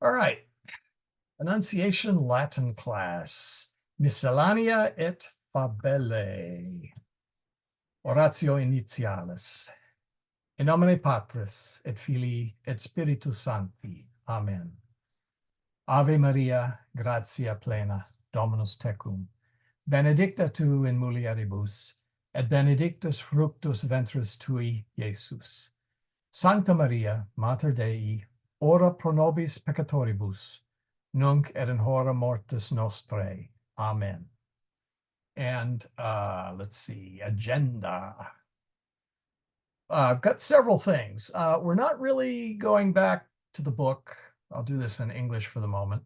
All right. Annunciation Latin class. Miscellanea et Fabellae. Oratio initialis. In nomine Patris et Filii et Spiritus Sancti. Amen. Ave Maria, gratia plena, Dominus tecum. Benedicta tu in mulieribus, et benedictus fructus ventris tui, Iesus. Sancta Maria, Mater Dei, ora pro nobis peccatoribus, nunc et in hora mortis nostrae. Amen. And let's see, agenda. Got several things. We're not really going back to the book. I'll do this in English for the moment.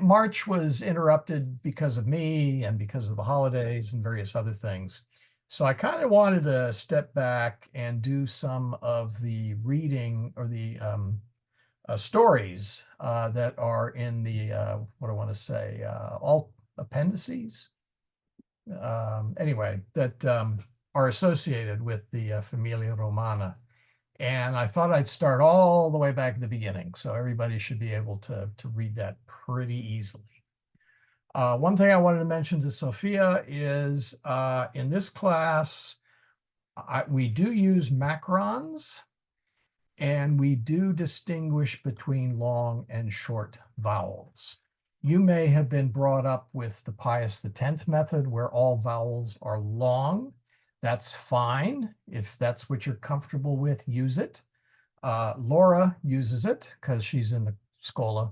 March was interrupted because of me and because of the holidays and various other things. So I kind of wanted to step back and do some of the reading or the stories that are in the, what I want to say, all appendices. Anyway, that are associated with the Familia Romana. And I thought I'd start all the way back at the beginning, so everybody should be able to read that pretty easily. One thing I wanted to mention to Sophia is in this class, we do use macrons, and we do distinguish between long and short vowels. You may have been brought up with the Pius X method, where all vowels are long. That's fine. If that's what you're comfortable with, use it. Laura uses it because she's in the Schola,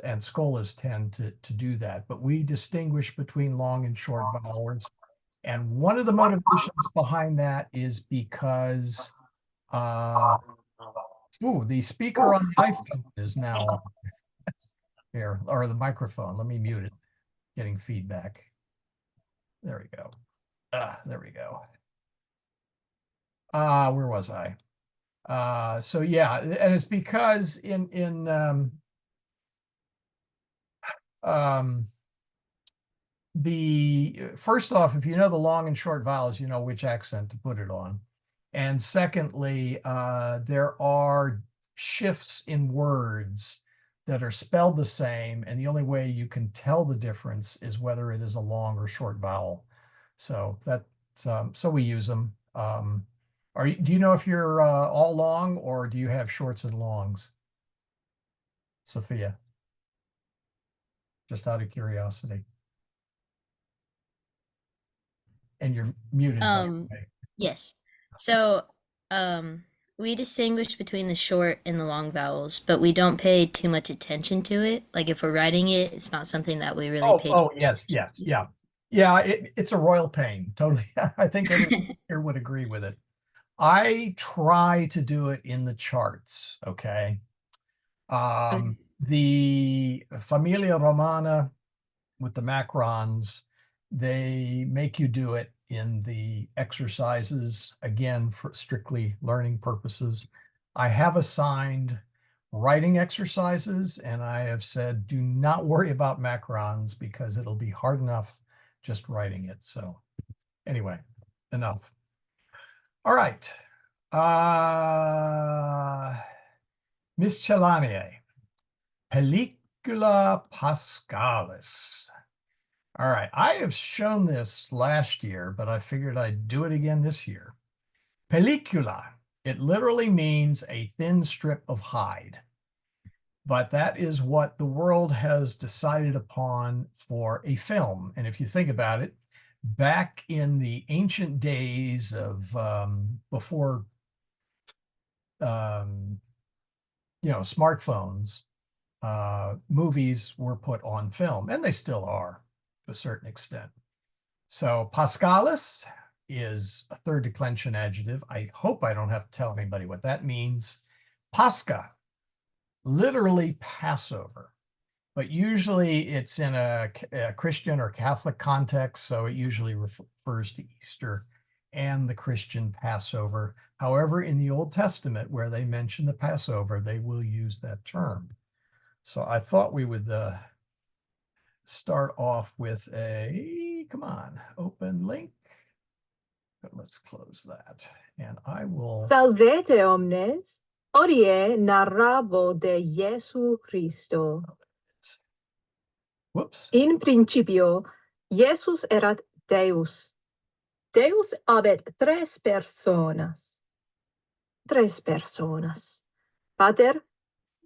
and Scholas tend to do that. But we distinguish between long and short vowels. And one of the motivations behind that is because the speaker on the iPhone is now on here, or the microphone. Let me mute it. Getting feedback. There we go. There we go. Where was I? So yeah, and it's because the first off, if you know the long and short vowels, you know which accent to put it on. And secondly, there are shifts in words that are spelled the same, and the only way you can tell the difference is whether it is a long or short vowel. So that's so we use them. Do you know if you're all long, or do you have shorts and longs, Sophia? Just out of curiosity. And you're muted, by the way. Yes. So, we distinguish between the short and the long vowels, but we don't pay too much attention to it. Like if we're writing it, it's not something that we really pay Yes, yeah. Yeah, it's a royal pain, totally. I think everyone here would agree with it. I try to do it in the charts, okay? The Familia Romana with the macrons, they make you do it in the exercises, again, for strictly learning purposes. I have assigned writing exercises, and I have said, do not worry about macrons because it'll be hard enough just writing it. So anyway, enough. All right. Miscellanea. Pellicula Paschalis. All right, I have shown this last year, but I figured I'd do it again this year. Pellicula, it literally means a thin strip of hide. But that is what the world has decided upon for a film. And if you think about it, back in the ancient days of before smartphones, movies were put on film, and they still are to a certain extent. So Paschalis is a third declension adjective. I hope I don't have to tell anybody what that means. Pascha, literally Passover, but usually it's in a Christian or Catholic context, so it usually refers to Easter and the Christian Passover. However, in the Old Testament, where they mention the Passover, they will use that term. So I thought we would start off with come on, open link. let's close that. And I will. Salvete omnes, hodie narrabo de Iesu Christo. Whoops. In principio, Iesus erat Deus. Deus habet tres personas. Tres personas. Pater,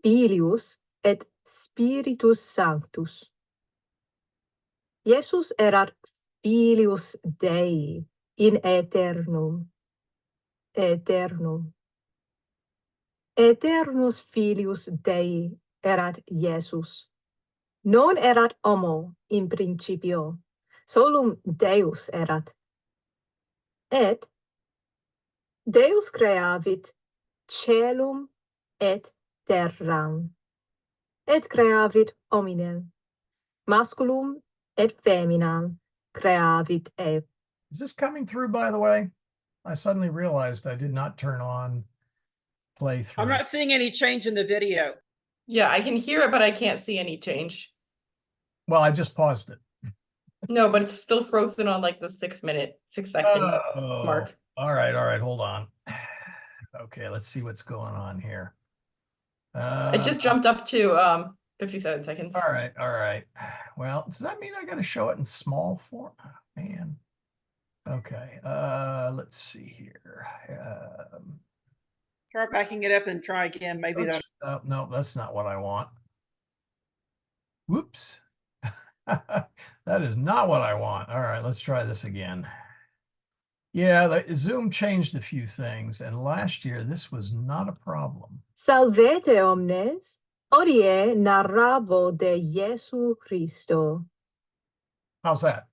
Filius et Spiritus Sanctus. Iesus erat Filius Dei in aeternum. Aeternum. Aeternus Filius Dei erat Iesus. Non erat homo in principio, solum Deus erat. Et Deus creavit caelum et terram. Et creavit hominem. Masculum et feminam creavit eo. Is this coming through, by the way? I suddenly realized I did not turn on playthrough. I'm not seeing any change in the video. Yeah, I can hear it, but I can't see any change. Well, I just paused it. No, but it's still frozen on like the 6-second mark. All right, hold on. Okay, let's see what's going on here. It just jumped up to 57 seconds. All right. Well, does that mean I got to show it in small form? Oh, man. Okay, let's see here. Try backing it up and try again. Maybe that. No, that's not what I want. Whoops. That is not what I want. All right, let's try this again. Yeah, the Zoom changed a few things, and last year this was not a problem. Salvete omnes, hodie narrabo de Iesu Christo. How's that?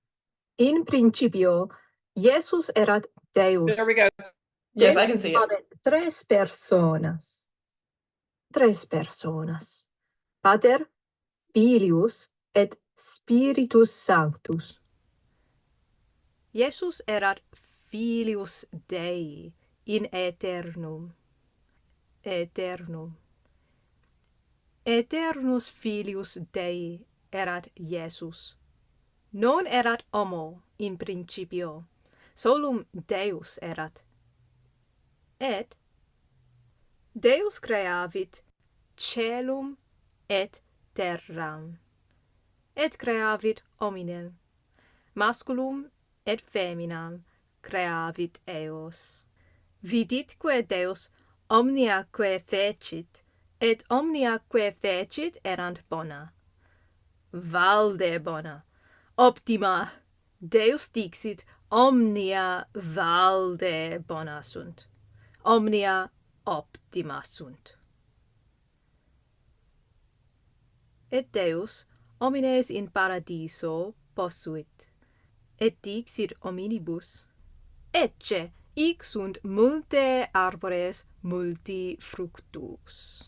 In principio, Iesus erat Deus. There we go. Yes, Deus I can see it. habet tres personas. Tres personas. Pater, Filius et Spiritus Sanctus. Iesus erat Filius Dei in aeternum. Aeternum. Aeternus Filius Dei erat Iesus. Non erat homo in principio, solum Deus erat. Et Deus creavit caelum et terram. Et creavit hominem. Masculum et feminam creavit eos. Viditque Deus omniaque fecit, et omniaque fecit erant bona. Valde bona. Optima. Deus dixit omnia valde bona sunt. Omnia optima sunt. Et Deus homines in paradiso posuit. Et dixit hominibus, ecce hic sunt multe arbores multi fructus.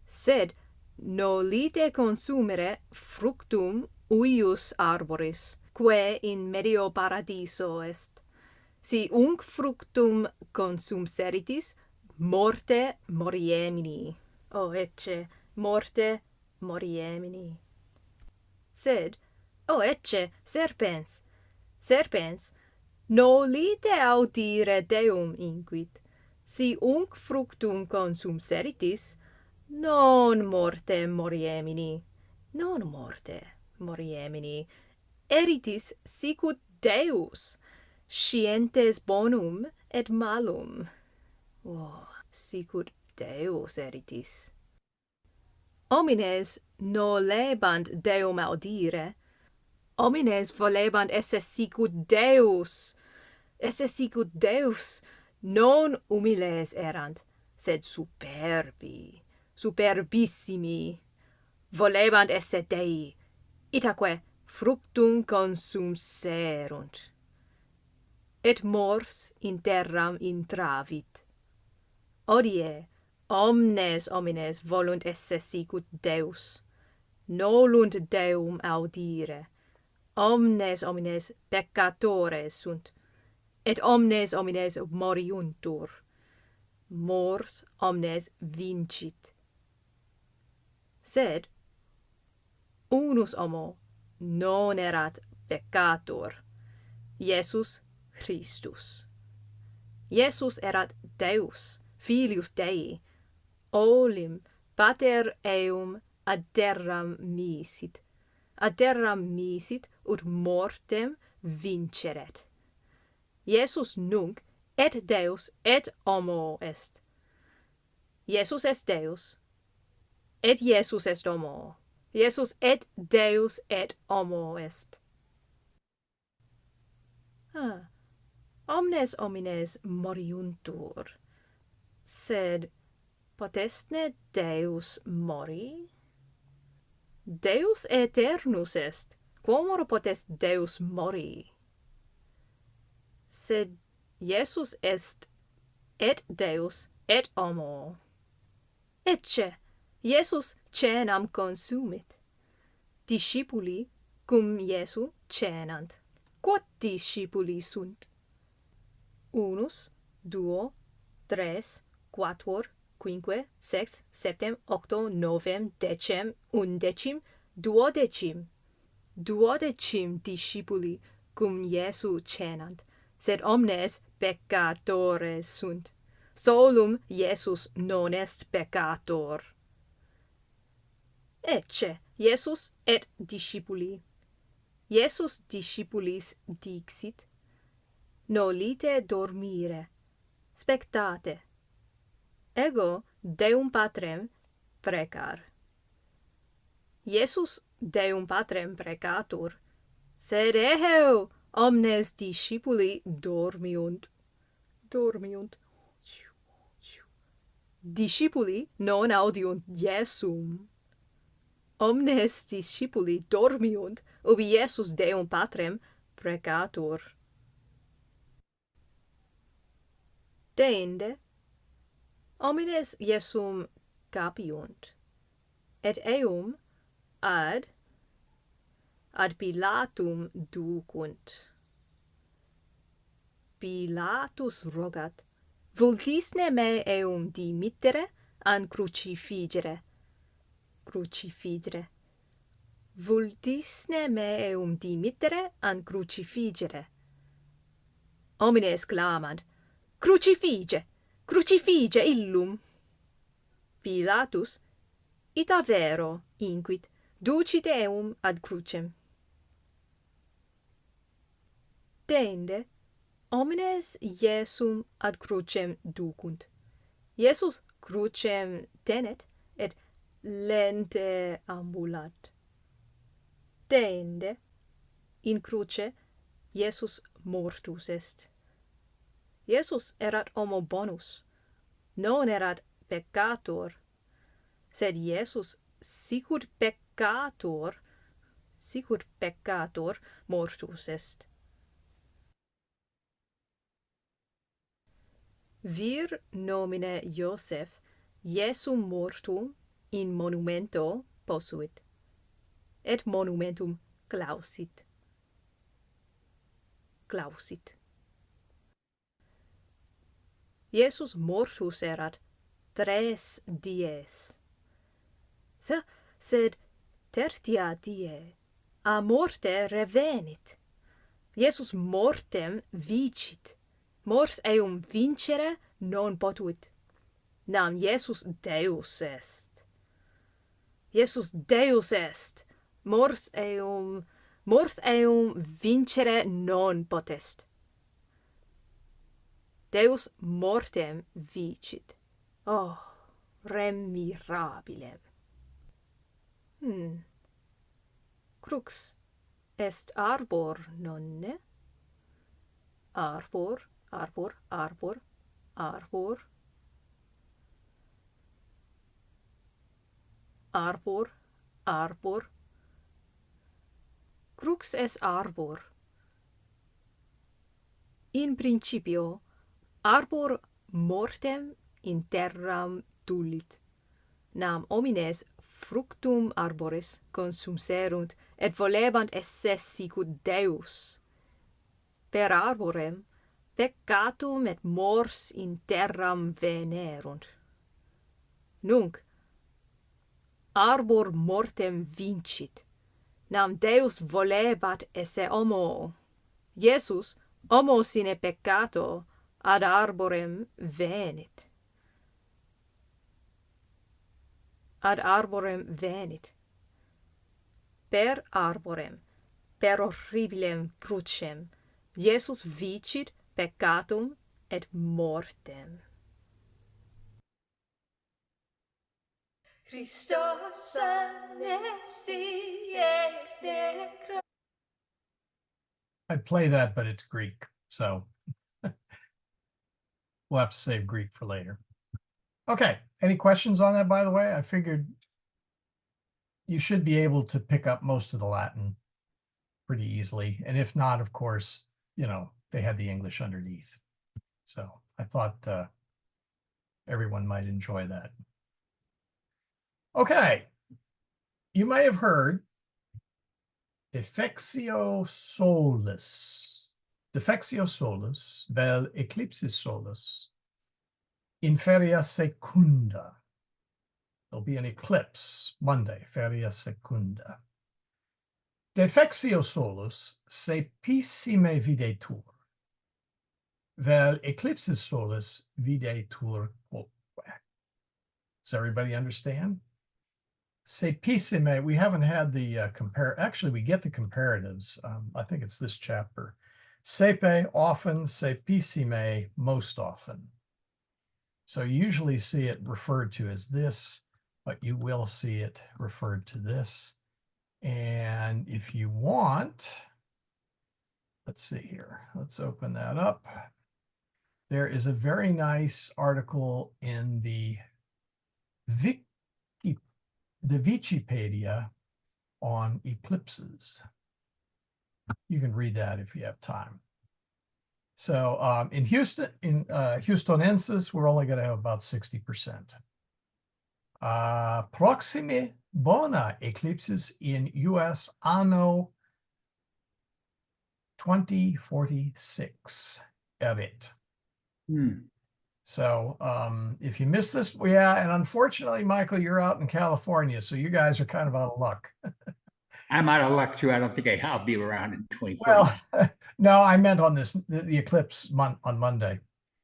Sed nolite consumere fructum uius arboris, quae in medio paradiso est. Si unc fructum consumseritis, morte moriemini. O ecce morte moriemini. Sed, o ecce serpens, serpens, nolite audire Deum inquit. Si unc fructum consumseritis, non morte moriemini, non morte moriemini, eritis sicut Deus, scientes bonum et malum. Oh, sicut Deus eritis. Homines nolebant Deum audire, homines volebant esse sicut Deus, non humiles erant, sed superbi, superbissimi, volebant esse Dei, itaque fructum consumserunt. Et mors in terram intravit. Hodie, omnes homines volunt esse sicut Deus, nolunt Deum audire, omnes homines peccatores sunt, et omnes homines moriuntur, mors omnes vincit. Sed unus homo non erat peccator, Iesus Christus. Iesus erat Deus, filius Dei, olim pater eum adderram misit ut mortem vinceret. Iesus nunc et Deus et homo est. Iesus est Deus, et Iesus est homo. Iesus et Deus et homo est. Omnes homines moriuntur, sed potestne Deus mori? Deus aeternus est, quomodo potest Deus mori? Sed Iesus est et Deus et homo. Ecce, Iesus cenam consumit. Discipuli cum Iesu cenant. Quod discipuli sunt? Unus, duo, tres, quatuor, quinque, sex, septem, octo, novem, decem, undecim, duodecim. Duodecim discipuli cum Iesu cenant, sed omnes peccatores sunt. Solum Iesus non est peccator. Ecce, Iesus et discipuli. Iesus discipulis dixit, nolite dormire, spectate. Ego Deum Patrem precar. Iesus Deum Patrem precatur, sed eheu omnes discipuli dormiunt. Discipuli non audiunt Iesum. Omnes discipuli dormiunt, ubi Iesus Deum Patrem precatur. Deinde, homines Iesum capiunt, et eum ad Pilatum ducunt. Pilatus rogat, vultisne me eum dimittere an crucifigere. Vultisne me eum dimittere an crucifigere. Homines clamant, crucifige illum. Pilatus, ita vero, inquit, ducit eum ad crucem. Deinde, homines Iesum ad crucem ducunt. Iesus crucem tenet, et lente ambulat. Deinde, in cruce, Iesus mortus est. Iesus erat homo bonus, non erat peccator, sed Iesus sicut peccator mortus est. Vir nomine Iosef Iesum mortum in monumento posuit, et monumentum clausit. Iesus mortus erat 3 dies. Sed tertia die a morte revenit. Iesus mortem vicit. Mors eum vincere non potuit. Nam Iesus Deus est. Mors eum vincere non potest. Deus mortem vicit. Oh, remirabilem. Crux est arbor, nonne? Arbor. Crux est arbor. In principio, arbor mortem in terram tulit. Nam homines fructum arboris consumserunt, et volebant esse sicut Deus. Per arborem peccatum et mors in terram venerunt. Nunc, arbor mortem vincit, nam Deus volebat esse homo. Iesus homo sine peccato ad arborem venit. Ad arborem venit. Per arborem, per horribilem crucem, Jesus vicit peccatum et mortem. Christos anesti et necro. I'd play that, but it's Greek, so we'll have to save Greek for later. Okay, any questions on that, by the way? I figured you should be able to pick up most of the Latin pretty easily. And if not, of course, you know, they had the English underneath. So I thought everyone might enjoy that. Okay, you may have heard defectio solis, vel eclipsis solis, in feria secunda. There'll be an eclipse Monday, feria secunda. Defectio solus sepissime videtur, vel eclipsis solus videtur quoque. Does everybody understand? Sepissime, we haven't had the actually we get the comparatives. I think it's this chapter. Sepe, often, sepissime, most often. So you usually see it referred to as this, but you will see it referred to this. And if you want, let's see here, let's open that up. There is a very nice article in the Wikipedia on eclipses. You can read that if you have time. So in Houston, in Houstonensis, we're only going to have about 60%. Proxime bona eclipses in US anno 2046 erit. So if you miss this, yeah, and unfortunately, Michael, you're out in California, so you guys are kind of out of luck. I'm out of luck too. I don't think I'll be around in 2040. Well, no, I meant on this the eclipse on Monday.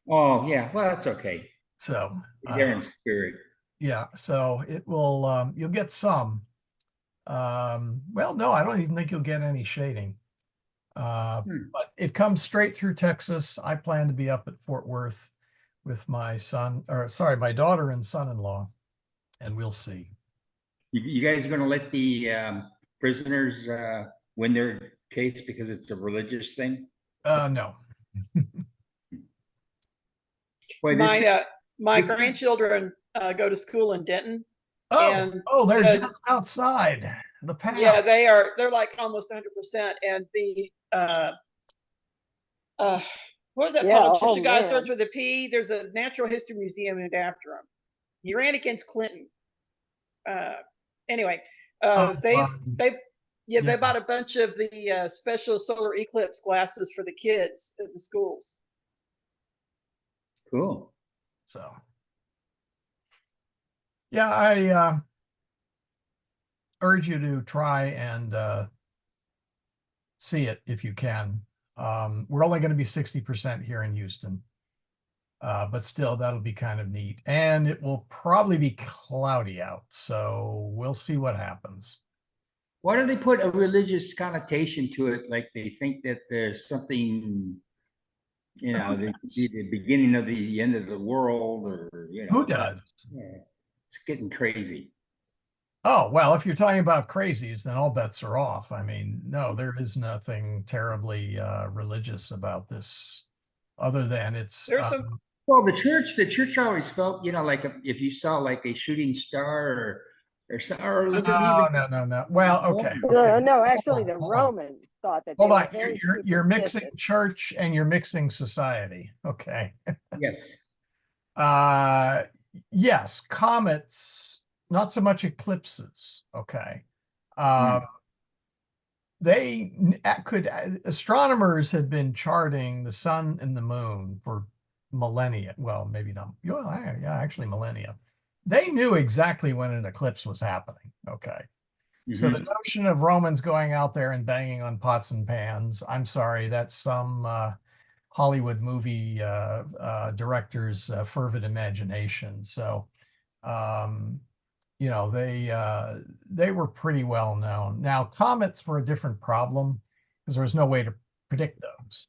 Oh yeah, well that's okay. So They're in spirit. Yeah, so it will. You'll get some. Well, no, I don't even think you'll get any shading. But it comes straight through Texas. I plan to be up at Fort Worth with my my daughter and son-in-law, and we'll see. You guys are going to let the prisoners win their case because it's a religious thing? No. Boy, my grandchildren go to school in Denton. And they're just outside the path. Yeah, they're like almost 100%. And the what was that politician guy starts with a P? There's a natural history museum named after him. He ran against Clinton. Anyway, they bought a bunch of the special solar eclipse glasses for the kids at the schools. Cool. So yeah, I urge you to try and see it if you can. We're only going to be 60% here in Houston, but still that'll be kind of neat. And it will probably be cloudy out, so we'll see what happens. Why do they put a religious connotation to it? Like they think that there's something, you know, the beginning of the end of the world, or you know, who does? Yeah, it's getting crazy. Oh, well, if you're talking about crazies, then all bets are off. I mean, no, there is nothing terribly religious about this, other than it's. Well, the church always felt, you know, like if you saw like a shooting star or look at No. Well, okay. No, actually, the Romans thought that they were very superstitious. You're mixing church and you're mixing society. Okay. Yes. Yes, comets, not so much eclipses. Okay. Astronomers had been charting the sun and the moon for millennia. Well, maybe not. Yeah, actually millennia. They knew exactly when an eclipse was happening. Okay. So the notion of Romans going out there and banging on pots and pans, I'm sorry, that's some Hollywood movie director's fervid imagination. So, you know, they were pretty well known. Now, comets were a different problem because there was no way to predict those.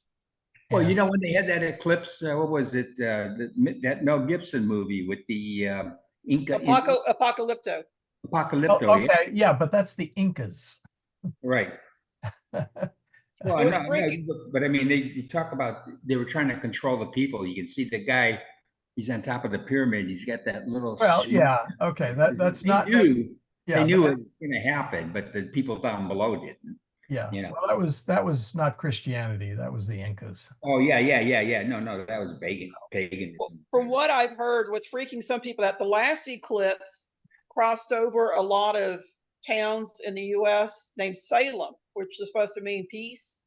Well, you And- know, when they had that eclipse, what was it? That Mel Gibson movie with the Inca Apocalypto. Apocalypto. Oh, okay, yeah, but that's the Incas. Right. Well, It was no, freaking. but I mean, you talk about they were trying to control the people. You can see the guy, he's on top of the pyramid. He's got that little. Well, yeah, okay, that's They not, knew, yeah, they knew it was going to happen, but the people down below didn't. yeah. You know. Well, that was not Christianity. That was the Incas. Oh yeah. No, that was paganism. From what I've heard, what's freaking some people out, the last eclipse crossed over a lot of towns in the U.S. named Salem, which is supposed to mean peace.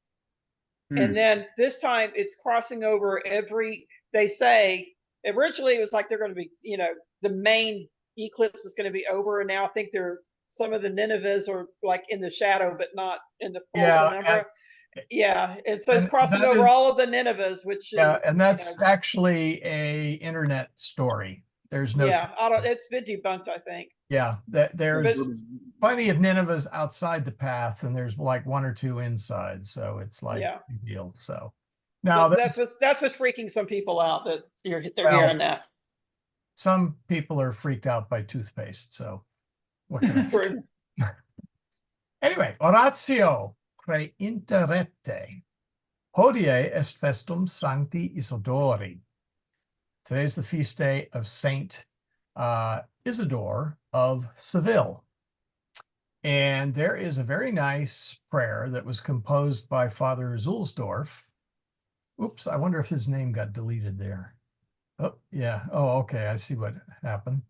And then this time it's crossing over they say originally it was like they're going to be, you know, the main eclipse is going to be over. And now I think some of the Ninevehs are like in the shadow, but not in the full penumbra. Yeah. And so it's crossing over all of the Ninevehs, which Yeah, is, and that's actually a internet story. There's no, it's been debunked, I think. yeah, there's plenty of Ninevehs outside the path, and there's like one or two inside, so it's like a big deal. So now that's what's freaking some people out, that they're well, hearing that. Some people are freaked out by toothpaste, so what can I say? Anyway, oratio pre interrete. Hodie est festum Sancti Isidori. Today's the feast day of Saint Isidore of Seville. And there is a very nice prayer that was composed by Father Zulsdorf. Oops, I wonder if his name got deleted there. Oh, yeah. Oh, okay. I see what happened.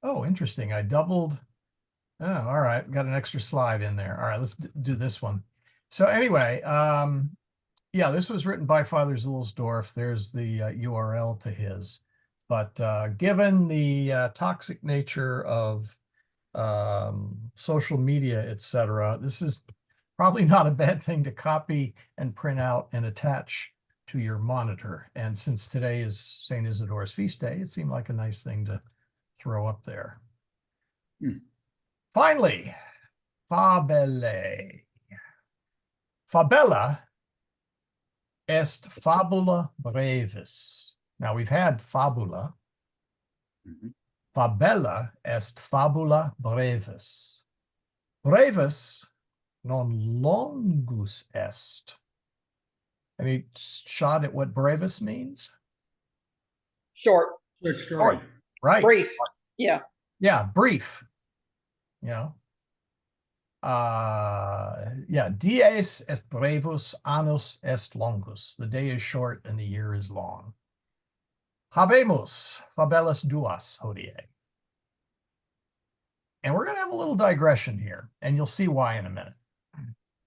Oh, interesting. I doubled. Oh, all right. Got an extra slide in there. All right, let's do this one. So anyway, yeah, this was written by Father Zulsdorf. There's the URL to his. But given the toxic nature of social media, etc., this is probably not a bad thing to copy and print out and attach to your monitor. And since today is St. Isidore's feast day, it seemed like a nice thing to throw up there. Finally, Fabellae. Fabella est fabula brevis. Now we've had fabula. Fabella est fabula brevis. Brevis non longus est. Any shot at what brevis means? Short. Short story. Right. Brief. Yeah. Yeah, brief. You know. Yeah, dies est brevus, annus est longus. The day is short and the year is long. Habemus fabellas duas hodie. And we're going to have a little digression here, and you'll see why in a minute.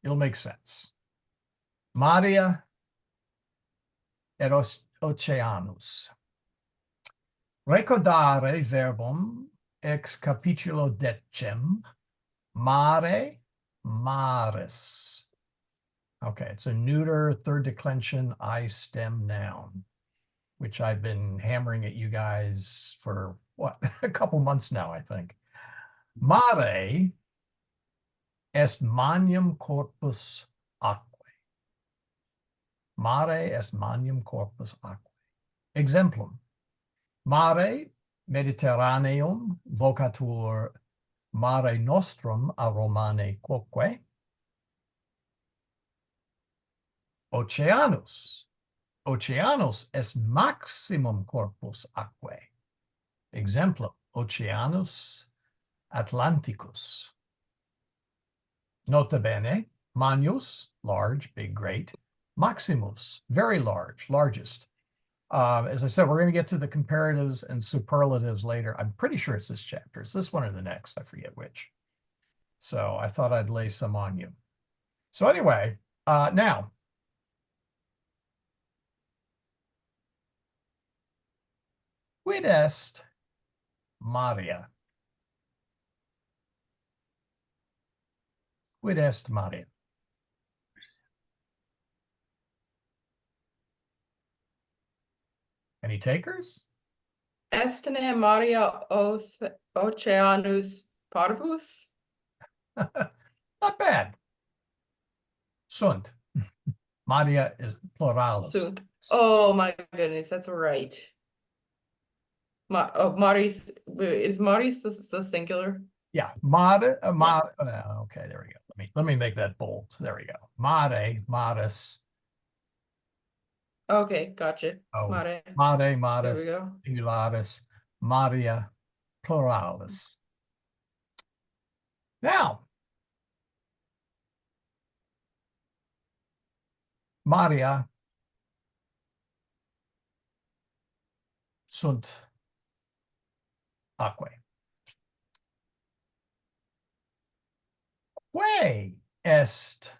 It'll make sense. Maria et oceanus. Recordare verbum ex capitulo 10, mare, maris. Okay, it's a neuter third declension I stem noun, which I've been hammering at you guys for what, a couple months now, I think. Mare est magnum corpus aquae. Mare est magnum corpus aquae. Exemplum. Mare Mediterraneum vocatur mare nostrum a Romane quoque. Oceanus. Oceanus est maximum corpus aquae. Exemplum. Oceanus Atlanticus. Nota bene, magnus, large, big, great. Maximus, very large, largest. As I said, we're going to get to the comparatives and superlatives later. I'm pretty sure it's this chapter. It's this one or the next. I forget which. So I thought I'd lay some on you. So anyway, now. Quid est Maria? Quid est Maria? Any takers? Estene Maria Oceanus Parvus? Not bad. Sunt. Maria is pluralis. Sunt. Oh my goodness, that's right. Maris, is Maris the singular? Yeah, okay, there we go. Let me make that bold. There we go. Mare, maris. Okay, gotcha. Oh, Mare. mare, There we maris, go. singularis, Maria, pluralis. Now, Maria sunt aquae. Quae est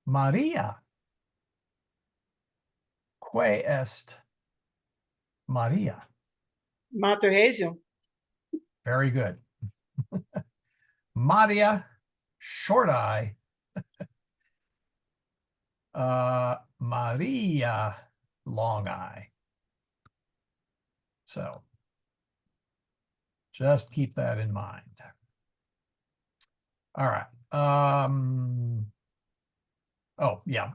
Maria? Quae est Maria? Mater Jesu. Very good. Maria, short I. Maria, long I. So just keep that in mind. All right. Oh, yeah.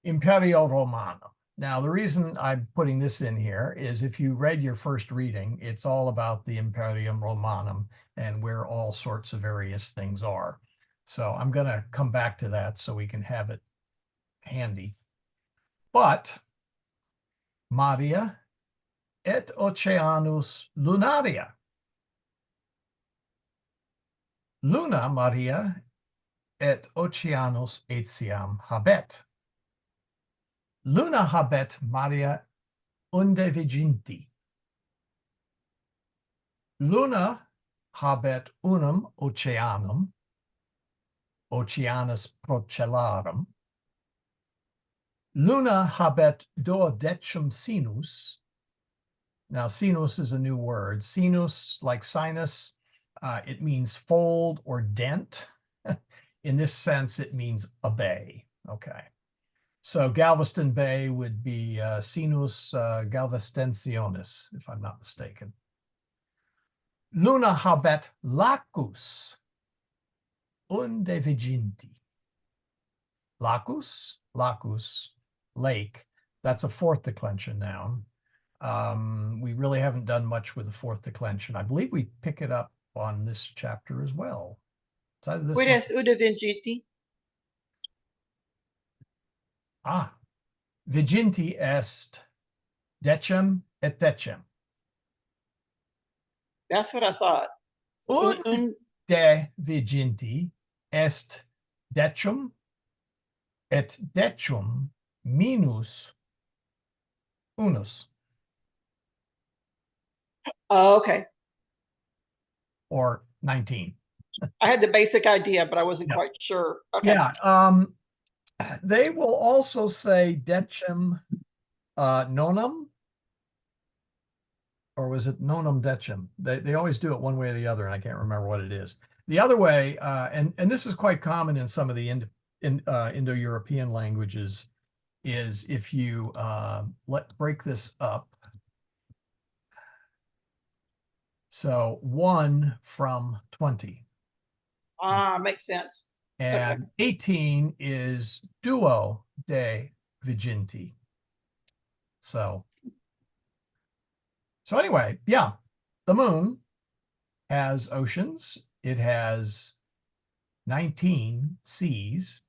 Imperio Romanum. Now, the reason I'm putting this in here is if you read your first reading, it's all about the Imperium Romanum and where all sorts of various things are. So I'm going to come back to that so we can have it handy. But Maria et Oceanus Lunaria. Luna Maria et Oceanus etiam habet. Luna habet Maria unde viginti. Luna habet unum oceanum, Oceanus procellarum. Luna habet duodecim sinus. Now, sinus is a new word. Sinus, like sinus, it means fold or dent. In this sense, it means a bay. Okay. So Galveston Bay would be sinus galvestensionis, if I'm not mistaken. Luna habet lacus unde viginti. Lacus, lake. That's a fourth declension noun. We really haven't done much with the fourth declension. I believe we pick it up on this chapter as well. It's either this Quid one. est ude viginti? Viginti est decem et decem. That's what I thought. Unde viginti est decem et decem minus unus. Okay. Or 19. I had the basic idea, but I wasn't Yeah. quite sure. Okay. Yeah. They will also say decem nonum, or was it nonum decem? They always do it one way or the other, and I can't remember what it is. The other way, and this is quite common in some of the Indo-European languages, is if you break this up. So 1 from 20. Makes sense. And Okay. 18 is duo de viginti. So anyway, yeah, the moon has oceans. It has 19 seas,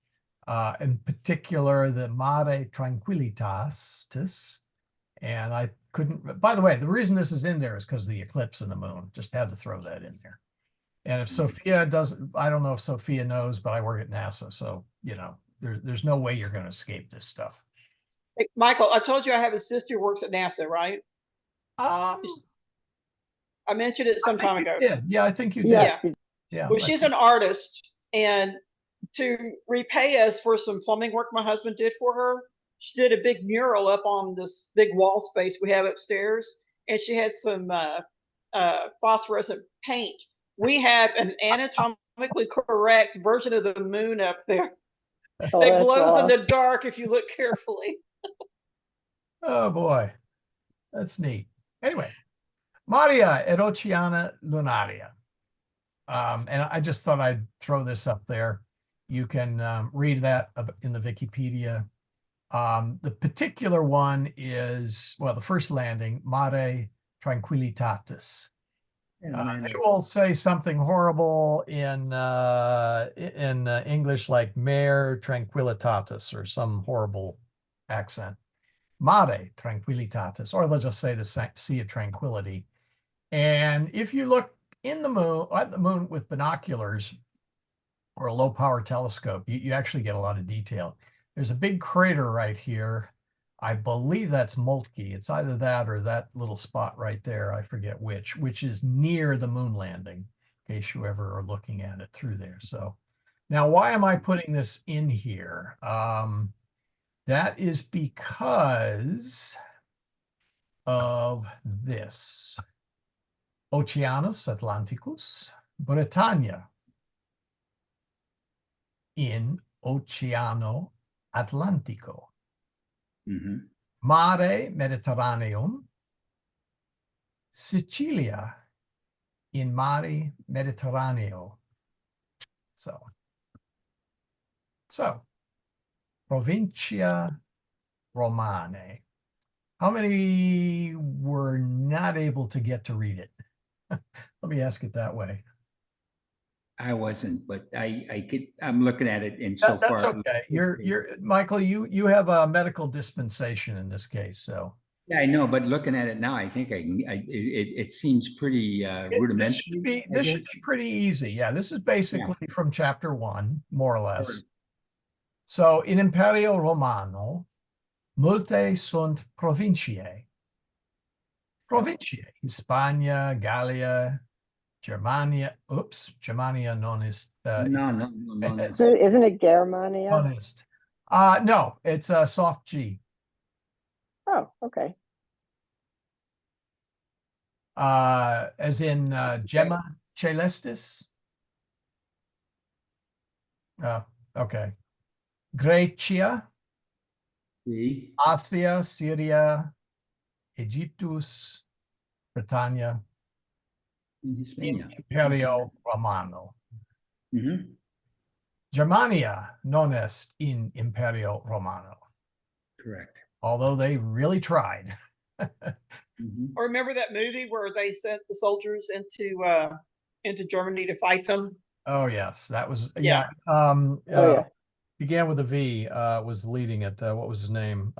in particular the Mare Tranquillitatis. And I couldn't, by the way, the reason this is in there is because of the eclipse in the moon. Just had to throw that in there. And if Sophia doesn't, I don't know if Sophia knows, but I work at NASA. So, there's no way you're going to escape this stuff. Hey, Michael, I told you I have a sister who works at NASA, right? I mentioned it some time ago. Yeah, I think you did. Yeah. Yeah. Well, she's an artist, and to repay us for some plumbing work my husband did for her, she did a big mural up on this big wall space we have upstairs, and she had some phosphorescent paint. We have an anatomically correct version of the moon up there Oh, that that's glows in awesome. the dark if you look carefully. Oh boy. That's neat. Anyway, Maria et Oceana Lunaria. And I just thought I'd throw this up there. You can read that in the Wikipedia. The particular one is, well, the first landing, Mare Tranquillitatis. They will say something horrible in English, like Mare Tranquillitatis, or some horrible accent. Mare Tranquillitatis, or they'll just say the Sea of Tranquility. And if you look at the moon with binoculars or a low power telescope, you actually get a lot of detail. There's a big crater right here. I believe that's Moltke. It's either that or that little spot right there. I forget which is near the moon landing, in case you ever are looking at it through there. So now, why am I putting this in here? That is because of this. Oceanus Atlanticus, Britannia in Oceano Atlantico. Mare Mediterraneum, Sicilia in Mare Mediterraneo. So Provincia Romane. How many were not able to get to read it? Let me ask it that way. I wasn't, but I'm looking at it, and so That's far. okay. You're Michael, you have a medical dispensation in this case, so. Yeah, I know, but looking at it now, I think it seems pretty rudimentary. This should be pretty easy. Yeah, this is basically from chapter 1, more or less. Sure. So in Imperio Romano, multe sunt provinciae. Provinciae, Hispania, Gallia, Germania. Oops, Germania non est. No. Isn't it Germania? Non est. No, it's a soft G. Oh, okay. As in Gemma Celestis. Okay. Grecia, See? Asia, Syria, Egyptus, Britannia, In Hispania. Imperio Romano. Germania non est in Imperio Romano. Correct. Although they really tried. Or remember that movie where they sent the soldiers into Germany to fight them? Oh yes, that was Yeah. Began with a V. Was leading it. What was his name?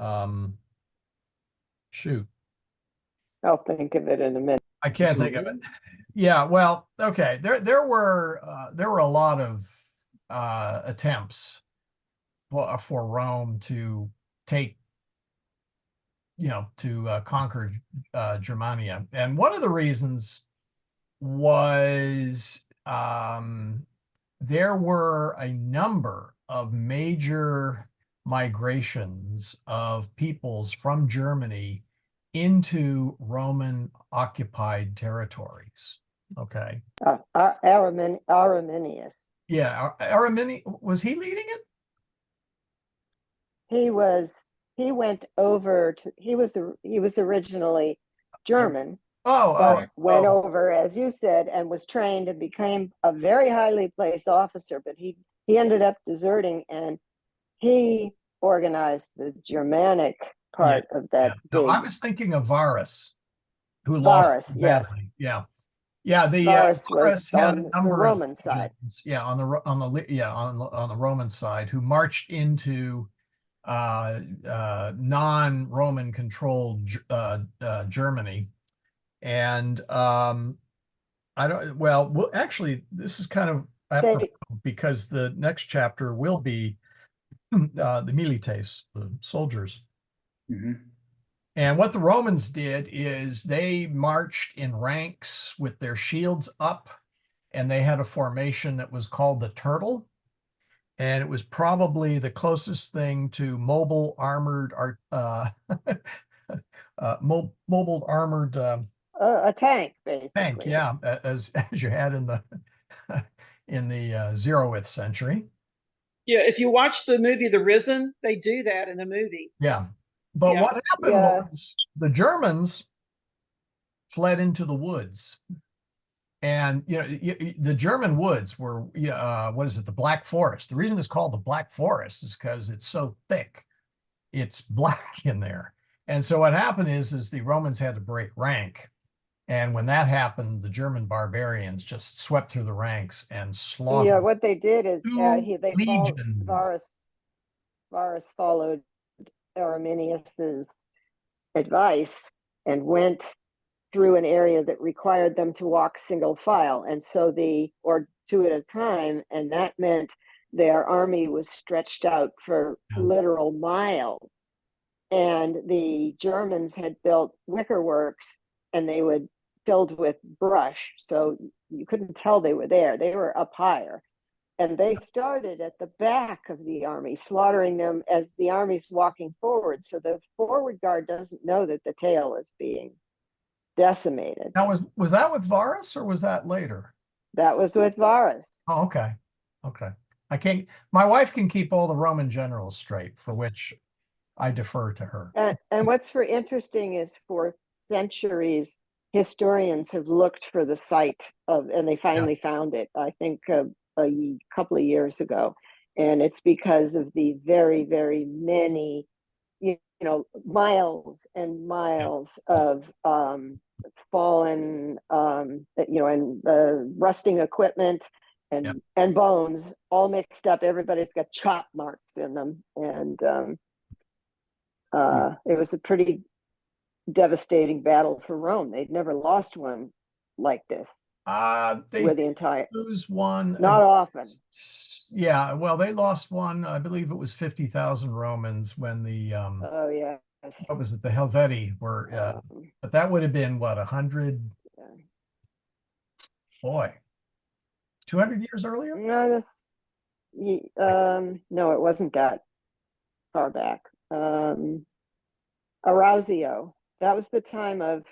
Shoot, I'll think of it in a minute. I can't think of it. Yeah, well, okay. There were a lot of attempts for Rome to take, to conquer Germania, and one of the reasons was there were a number of major migrations of peoples from Germany into Roman occupied territories. Okay. Arminius. Yeah. Arminius, was he leading it? He went over to, he was originally German. Went over, as you said, and was trained and became a very highly placed officer, but he ended up deserting, and he organized the Germanic part of that. No, I was thinking of Varus, who Varus, lost yes. badly. Yeah. The Varus Varus was had on a the number Roman of side. Yeah, on the Roman side, who marched into non-Roman controlled Germany. And actually, this is kind of apropos, because the next chapter will be the milites, the soldiers. And what the Romans did is they marched in ranks with their shields up, and they had a formation that was called the turtle. And it was probably the closest thing to mobile armored mobile armored a tank, basically. Tank, yeah, as you had in the in the 0th century. Yeah, if you watch the movie The Risen, they do that in the movie. Yeah. But Yeah. what happened Yeah. was the Germans fled into the woods. And the German woods were what is it, the Black Forest. The reason it's called the Black Forest is because it's so thick, it's black in there. And so what happened is the Romans had to break rank, and when that happened, the German barbarians just swept through the ranks and slaughtered Yeah, what they did is they followed legions. Varus followed Arminius's advice and went through an area that required them to walk single file, and so or two at a time, and that meant their army was stretched out for literal miles. And the Germans had built wicker works, and they would filled with brush, so you couldn't tell they were there. They were up higher, and they started at the back of the army, slaughtering them as the army's walking forward. So the forward guard doesn't know that the tail is being decimated. Now, was that with Varus, or was that later? That was with Varus. Oh, okay. My wife can keep all the Roman generals straight, for which I defer to her. And what's interesting is for centuries, historians have looked for the site and they finally found it, I think a couple of years ago. And it's because of the very, very many, miles and miles of fallen, and rusting equipment and bones all mixed up. Everybody's got chop marks in them. And it was a pretty devastating battle for Rome. They'd never lost one like this. They where the entire lose one. not often. Yeah, well, they lost one. I believe it was 50,000 Romans when the Oh yeah. what was it? The Helvetii were, but that would have been what, 100? Boy, 200 years earlier? No, no, it wasn't that far back. Arausio. That was the time of.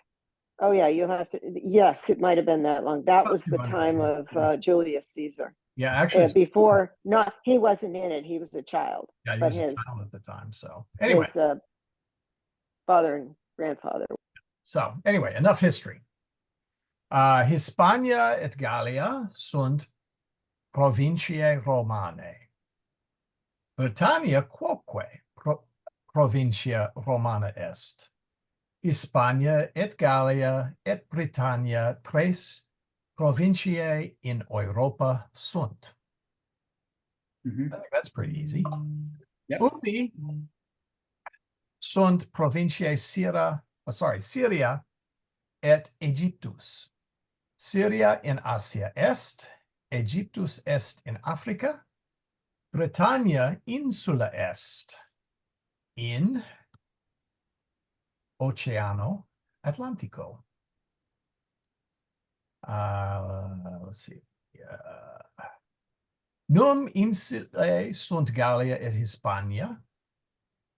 Oh yeah, you'll have to. Yes, it might have been that long. That was the time of Julius Caesar. Yeah, actually, before. Not he wasn't in it. He was a child. Yeah, he was a child at the time. So anyway, his father and grandfather. So anyway, enough history. Hispania et Gallia sunt provinciae Romanae. Britannia quoque provincia Romana est. Hispania et Gallia et Britannia tres provinciae in Europa sunt. I think that's pretty easy. Yep. Ubi sunt provinciae Syria et Egyptus. Syria in Asia est, Egyptus est in Africa, Britannia insula est in Oceano Atlantico. Let's see. Num insulae sunt Gallia et Hispania.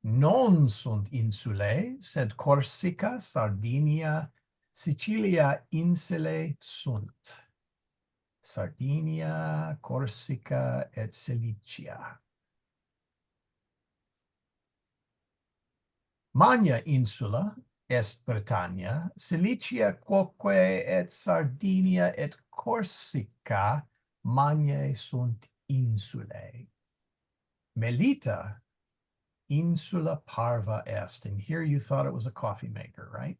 Non sunt insulae, sed Corsica, Sardinia, Sicilia insulae sunt. Sardinia, Corsica et Cilicia. Magna insula est Britannia, Cilicia quoque et Sardinia et Corsica magnae sunt insulae. Melita insula parva est. And here you thought it was a coffee maker, right?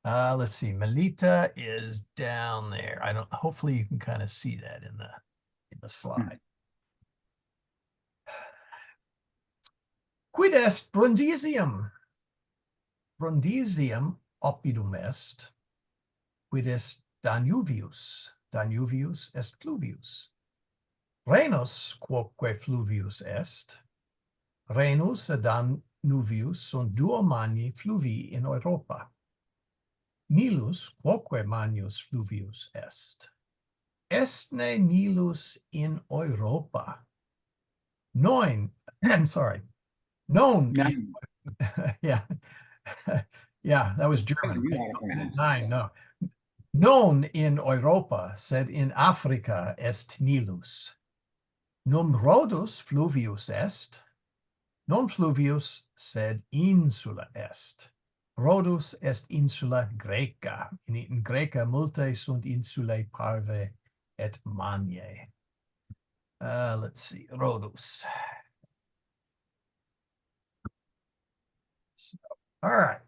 Let's see. Melita is down there. Hopefully you can kind of see that in the slide. Quid est Brundisium? Brundisium oppidum est. Quid est Danuvius? Danuvius est fluvius. Rhenus quoque fluvius est. Rhenus et Danuvius sunt duo magni fluvii in Europa. Nilus quoque magnus fluvius est. Estne Nilus in Europa. Non, yeah. Yeah, that was German. Right? 9, no. Non in Europa, sed in Africa est Nilus. Num Rhodus fluvius est. Non fluvius, sed insula est. Rhodus est insula Graeca. In Graeca multe sunt insulae parve et maniae. Let's see, Rhodus. So, all right.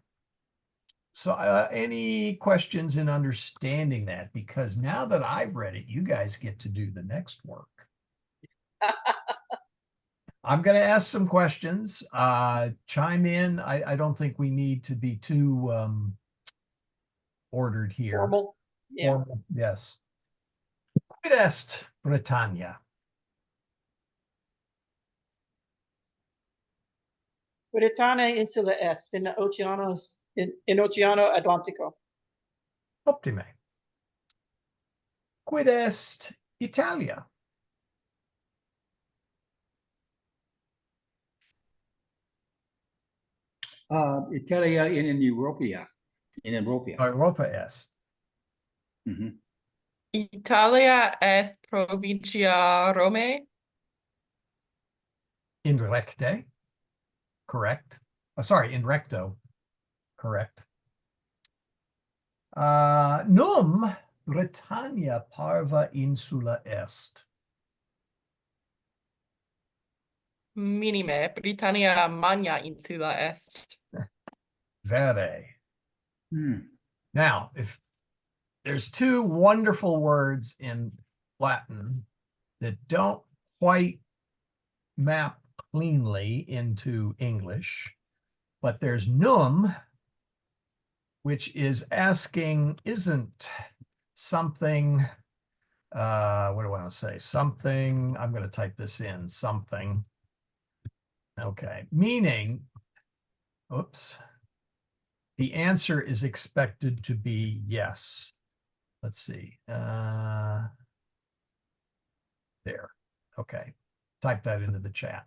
So any questions in understanding that? Because now that I've read it, you guys get to do the next work. I'm going to ask some questions. Chime in. I don't think we need to be too ordered here. Formal. Yeah. Formal, yes. Quid est Britannia? Britannia insula est in Oceano Atlantico. Optime. Quid est Italia? Italia in Europea. In Europea. Europa est. Mhm. Italia est provincia Romae. In recte. Correct. Oh, sorry, in recto. Correct. Num Britannia parva insula est. Minime. Britannia magna insula est. Vere. Hmm. Now, if there's two wonderful words in Latin that don't quite map cleanly into English, but there's num, which is asking, isn't something, what do I want to say? Something, I'm going to type this in, something. Okay, meaning, oops, the answer is expected to be yes. Let's see. There. Okay. Type that into the chat.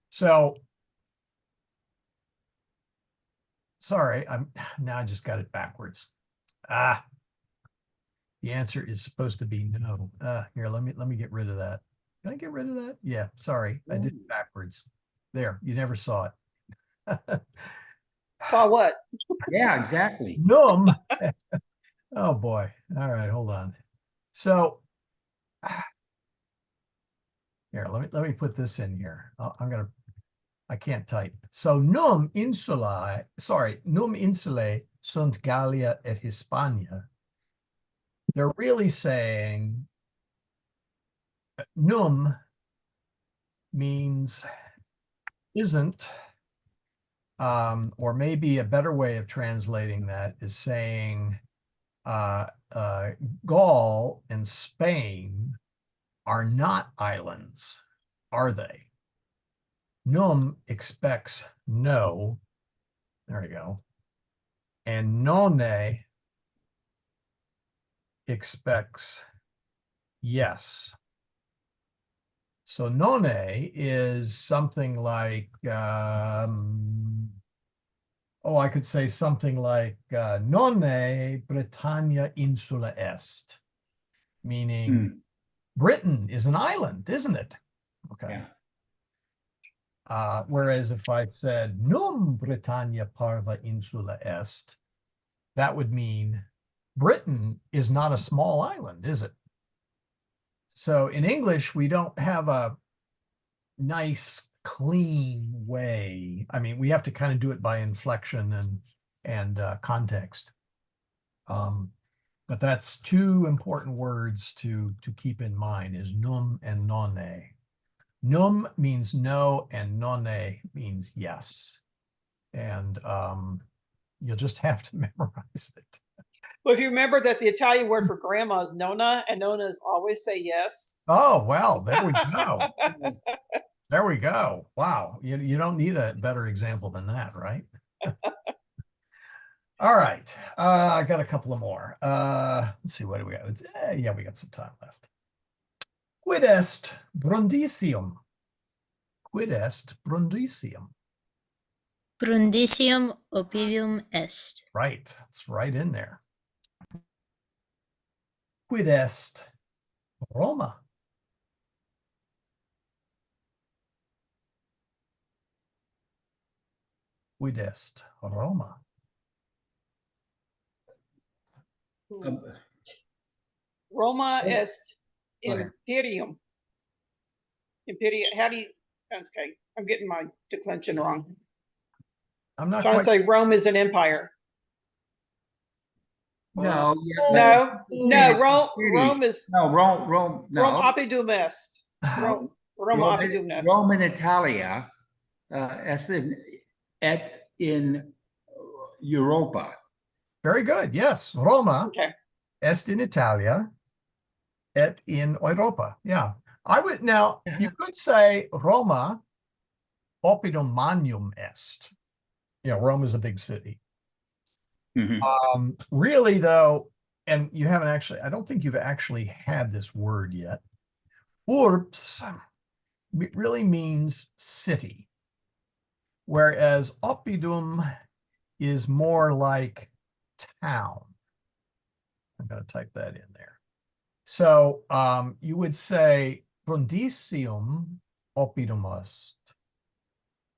So, sorry, now I just got it backwards. The answer is supposed to be no. Here, let me get rid of that. Can I get rid of that? Yeah, sorry, I did it backwards. There, you never saw it. Saw what? Yeah, exactly. Num. Oh boy. All right, hold on. So here, let me put this in here. I can't type. So num insulae sunt Gallia et Hispania. They're really saying num means isn't, or maybe a better way of translating that is saying Gaul and Spain are not islands, are they? Num expects no. There we go. And nonne expects yes. So nonne is something like, I could say something like nonne Britannia insula est, meaning Britain is an island, isn't it? Okay. Yeah. Whereas if I said num Britannia parva insula est, that would mean Britain is not a small island, is it? So in English, we don't have a nice, clean way. I mean, we have to kind of do it by inflection and context. But that's two important words to keep in mind is num and nonne. Num means no and nonne means yes. And you'll just have to memorize it. Well, if you remember that the Italian word for grandma is nonna, and nonnas always say yes. Oh, well, there we go. There we go. Wow. You don't need a better example than that, right? All right. I got a couple of more. Let's see, what do we got? Yeah, we got some time left. Quid est Brundisium? Quid est Brundisium? Brundisium opium est. Right. It's right in there. Quid est Roma? Quid est Roma? Roma Oh, est go ahead. imperium. Imperium. How do you? Okay, I'm getting my declension wrong. I'm not Trying to quite. say Rome is an empire. No, No, Rome is Rome, no. Rome oppidum est. Rome oppidum est. Rome in Italia, et in Europa. Very good. Yes, Roma Okay. est in Italia et in Europa. Yeah. I would now you could say Roma oppidum magnum est. You know, Rome is a big city. Really though, and you haven't actually, I don't think you've actually had this word yet. Urbs really means city, whereas oppidum is more like town. I'm going to type that in there. So you would say Brundisium oppidum est,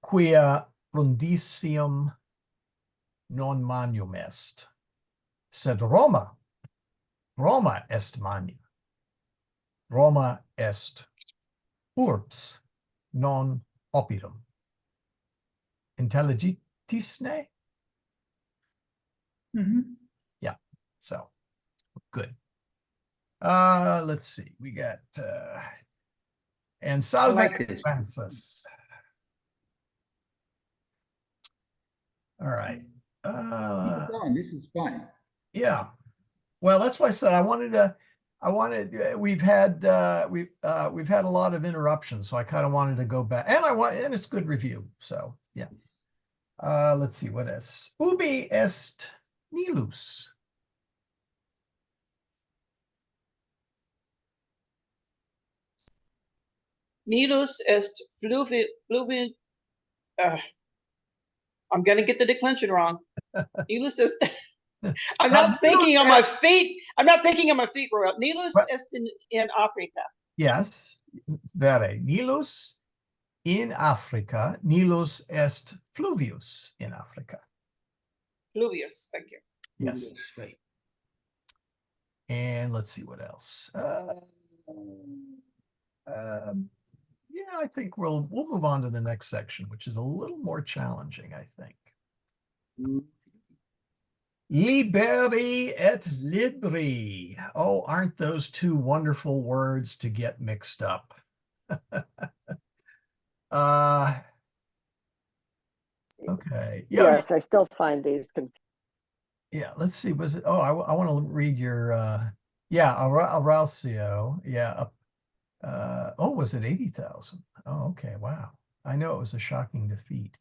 quia Brundisium non magnum est, sed Roma est magna. Roma est urbs non oppidum. Intelligitisne? Yeah, so good. Let's see. We got and salve Francis. All right. This is fun. Yeah. Well, that's why I said we've had a lot of interruptions, so I kind of wanted to go back, and it's good review. So yeah. Let's see what is ubi est nilus. Nilus est fluvi. I'm going to get the declension wrong. Nilus est. I'm not thinking on my feet. I'm not thinking on my feet, Royal. Nilus est in Africa. Yes, vere. Nilus in Africa. Nilus est fluvius in Africa. Fluvius, thank you. Yes. Right. And let's see what else. Yeah, I think we'll move on to the next section, which is a little more challenging, I think. Liberi et libri. Oh, aren't those two wonderful words to get mixed up? Okay. Yeah, yes, I still find these confusing. Yeah, let's see. Was it? Oh, I want to read your. Yeah, Auralcio. Yeah. Oh, was it 80,000? Oh, okay. Wow. I know it was a shocking defeat,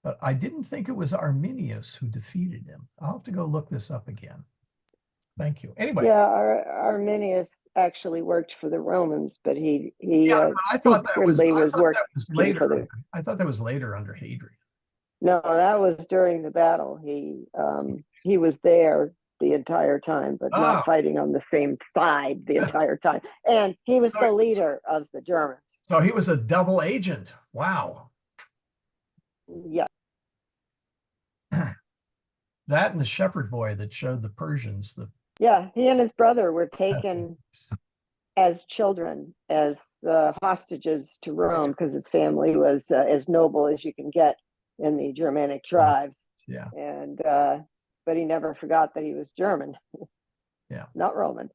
but I didn't think it was Arminius who defeated him. I'll have to go look this up again. Thank you. Anyway. Yeah, Arminius actually worked for the Romans, but he I thought that was working for the. I thought that was later under Hadrian. No, that was during the battle. He was there the entire time, but not fighting on the same side the entire time. And he was the leader of the Germans. So he was a double agent. Wow. Yeah. That and the shepherd boy that showed the Persians the. Yeah, he and his brother were taken as children, as hostages to Rome, because his family was as noble as you can get in the Germanic tribes. Yeah. And but he never forgot that he was German. Yeah. Not Roman.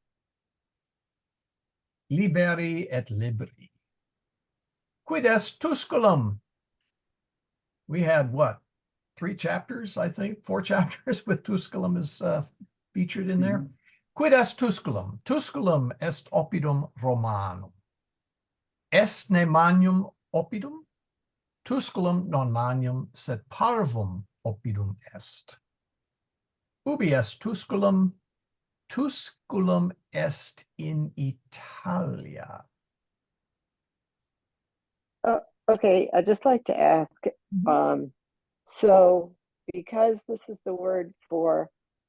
Liberi et libri. Quid est Tusculum? We had what? 3 chapters, I think, 4 chapters with Tusculum is featured in there. Quid est Tusculum? Tusculum est oppidum Romanum. Est ne magnum oppidum? Tusculum non magnum, sed parvum oppidum est. Ubi est Tusculum? Tusculum est in Italia. Okay, I'd just like to ask, so because this is the word for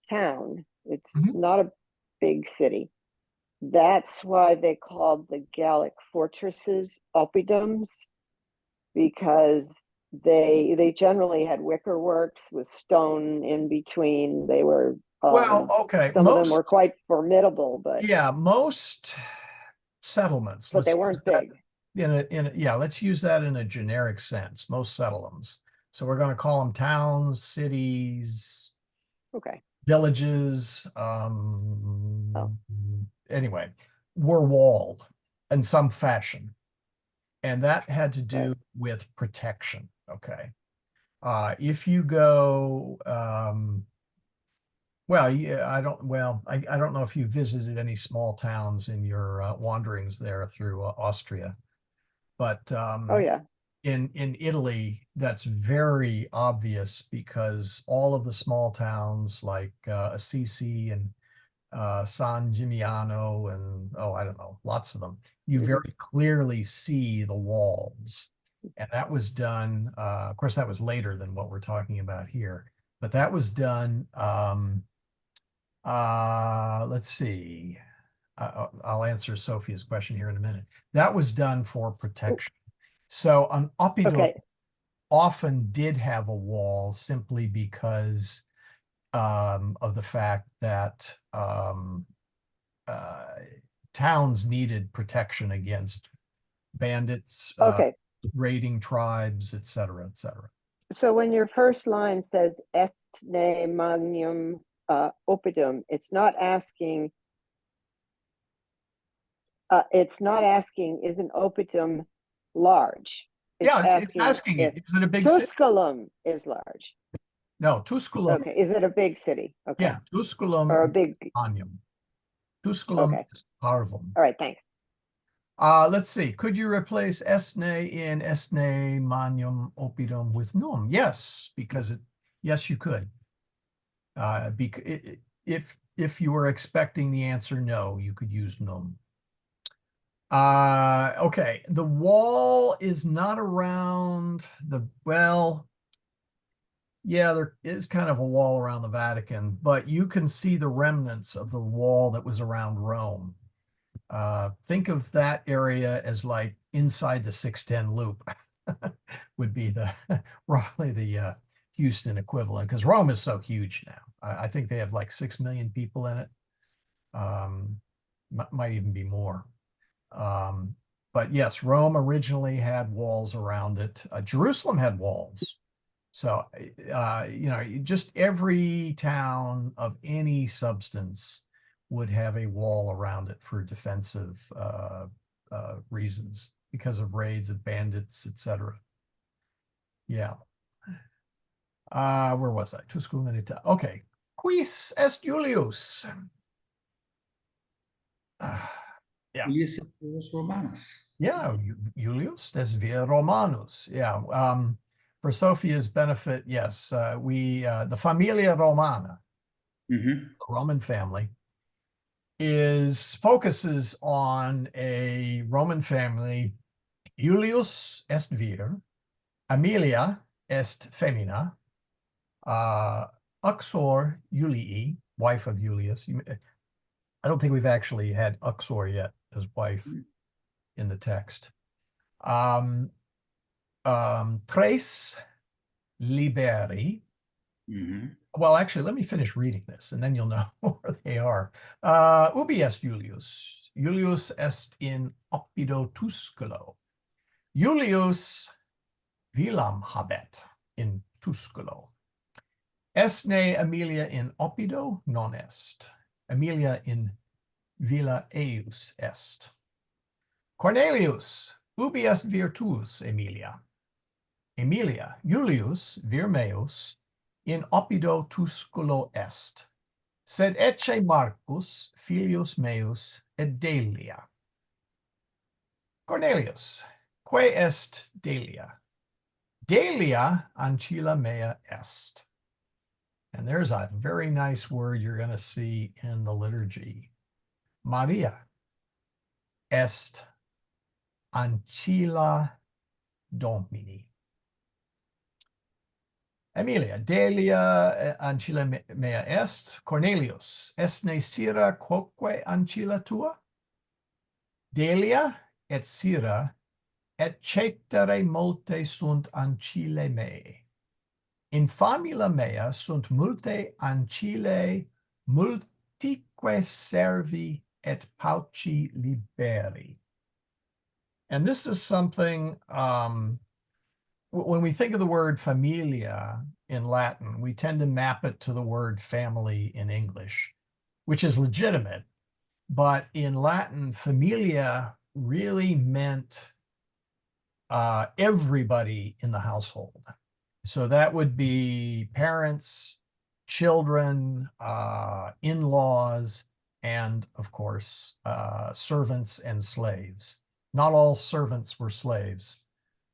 town, it's not a big city. That's why they called the Gallic fortresses oppidums, because they generally had wicker works with stone in between. They were Well, okay, some of them were quite formidable, but yeah, most settlements, they weren't big. Yeah, let's use that in a generic sense. Most settlements. So we're going to call them towns, cities, Okay. villages. Anyway, were walled in some fashion, and that had to do with protection. Okay. If you go, well, yeah, I don't know if you visited any small towns in your wanderings there through Austria, but Oh yeah. in Italy, that's very obvious because all of the small towns like Assisi and San Gimignano and I don't know, lots of them, you very clearly see the walls. And that was done, of course, that was later than what we're talking about here, but that was done, let's see. I'll answer Sophia's question here in a minute. That was done for protection. So an oppidum often did have a wall simply because of the fact that towns needed protection against bandits, raiding tribes, et cetera, et cetera. So when your first line says est ne magnum oppidum, it's not asking, is an oppidum large? It's asking it. Is it a big city? Tusculum is large. No, Tusculum. Okay, is it a big city? Okay. Yeah, Tusculum or a big magnum. Tusculum is parvum. All right, thanks. Let's see. Could you replace estne in estne magnum oppidum with num? Yes, because yes, you could. If you were expecting the answer no, you could use num. Okay, the wall is not around yeah, there is kind of a wall around the Vatican, but you can see the remnants of the wall that was around Rome. Think of that area as like inside the 610 loop would be roughly the Houston equivalent, because Rome is so huge now. I think they have like 6 million people in it. Might even be more. But yes, Rome originally had walls around it. Jerusalem had walls. So, just every town of any substance would have a wall around it for defensive reasons because of raids of bandits, etc. Yeah. Where was I? Tusculum milita. Okay. Quis est Julius? Yeah. Julius Romanus. Yeah, Julius des vir Romanus. Yeah. For Sophia's benefit, yes, the Familia Romana, the Roman family, focuses on a Roman family. Julius est vir, Aemilia est femina, Uxor Julii, wife of Julius. I don't think we've actually had Uxor yet as wife in the text. Tres liberi. Well, actually, let me finish reading this, and then you'll know where they are. Ubi est Julius? Julius est in oppido Tusculo. Julius vilam habet in Tusculo. Esne Aemilia in oppido non est. Aemilia in villa eius est. Cornelius, ubi est virtus Aemilia? Aemilia, Julius vir meus in oppido Tusculo est, sed ecce Marcus filius meus et Delia. Cornelius, quae est Delia? Delia ancilla mea est. And there's a very nice word you're going to see in the liturgy. Maria est ancilla Domini. Aemilia, Delia ancilla mea est. Cornelius, estne sira quoque ancilla tua? Delia et sira et cetere multe sunt ancille mei. In famila mea sunt multe ancille multique servi et pauci liberi. And this is something, when we think of the word familia in Latin, we tend to map it to the word family in English, which is legitimate. But in Latin, familia really meant everybody in the household. So that would be parents, children, in-laws, and of course, servants and slaves. Not all servants were slaves,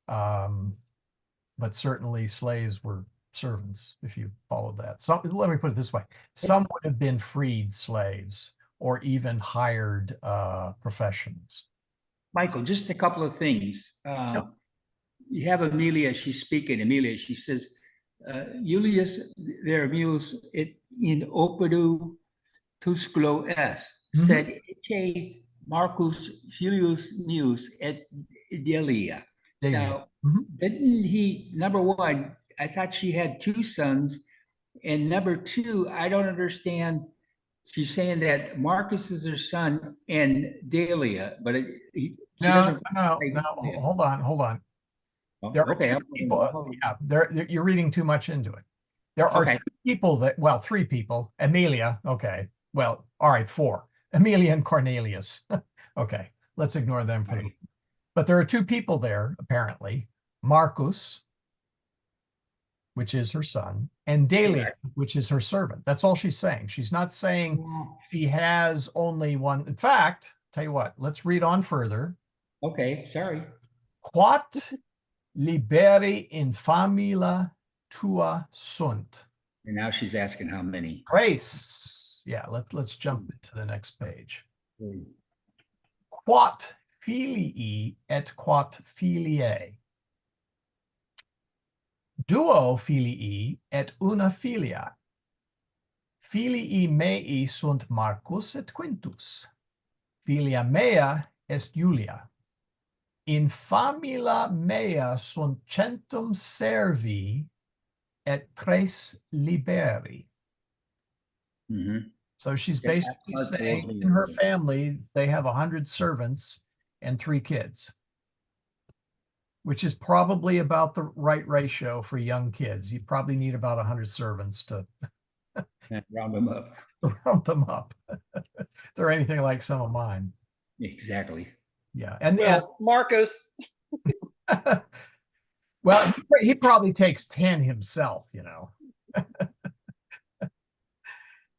but certainly slaves were servants, if you followed that. So let me put it this way. Some would have been freed slaves or even hired professions. Michael, just a couple of things. You have Amelia, she's speaking, Amelia, she says, Julius Vermius et in opedu tusculo est, sed ecce Marcus Filius Meus et Delia. Now, didn't he, number one, I thought she had two sons, and number two, I don't understand. She's saying that Marcus is her son and Delia, but no, hold on. There are okay, two people. Yeah, you're reading too much into it. There are two people that, well, three people. Amelia, okay. Well, all right, four. Amelia and Cornelius. Okay, let's ignore them for the moment. But there are two people there, apparently. Marcus, which is her son, and Delia, which is her servant. That's all she's saying. She's not saying she has only one. In fact, tell you what, let's read on further. Okay, sorry. Quat liberi in famila tua sunt. And now she's asking how many. Grace. Yeah, let's jump into the next page. Quat filii et quat filiae. Duo filii et una filia. Filii mei sunt Marcus et Quintus. Filia mea est Julia. In famila mea sunt centum servi et tres liberi. So she's basically saying in her family, they have 100 servants and 3 kids, which is probably about the right ratio for young kids. You probably need about 100 servants to round them up. Round them up. They're anything like some of mine. Exactly. Yeah. And Marcos. Well, he probably takes 10 himself, you know.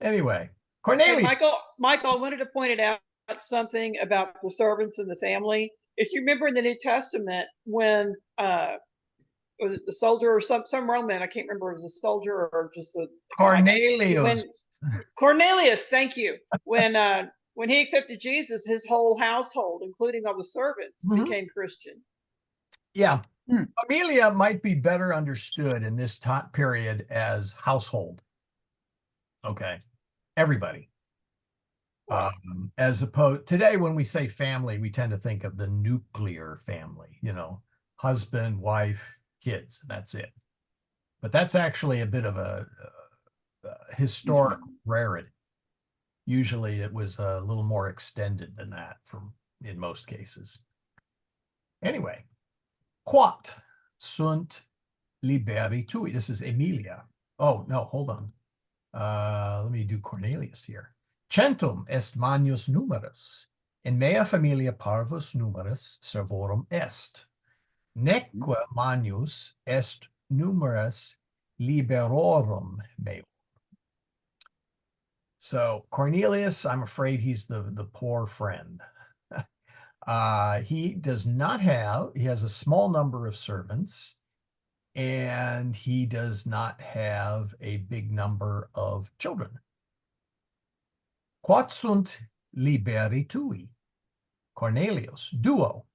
Anyway, Cornelius. Hey, Michael, I wanted to point out something about the servants in the family. If you remember in the New Testament, when was it the soldier or some Roman? I can't remember if it was a soldier or just a Cornelius. Cornelius, thank you. When he accepted Jesus, his whole household, including all the servants, became Christian. Yeah. Familia might be better understood in this time period as household. Okay. Everybody. As opposed today, when we say family, we tend to think of the nuclear family, you know, husband, wife, kids, and that's it. But that's actually a bit of a historic rarity. Usually it was a little more extended than that in most cases. Anyway, quat sunt liberi tui. This is Emilia. Oh, no, hold on. Let me do Cornelius here. Centum est manius numerus, in mea familia parvus numerus servorum est. Neque manius est numerus liberorum meum. So Cornelius, I'm afraid he's the poor friend. He has a small number of servants, and he does not have a big number of children. Quat sunt liberi tui? Cornelius, duo.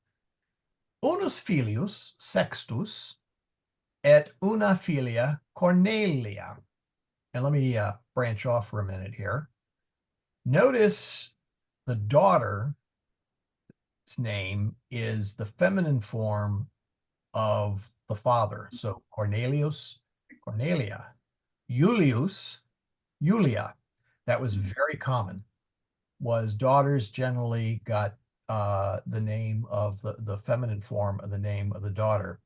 Unus filius Sextus et una filia Cornelia. And let me branch off for a minute here. Notice the daughter name is the feminine form of the father. So Cornelius, Cornelia, Julius, Julia. That was very common. Was daughters generally got the name of the feminine form of the name of the daughter.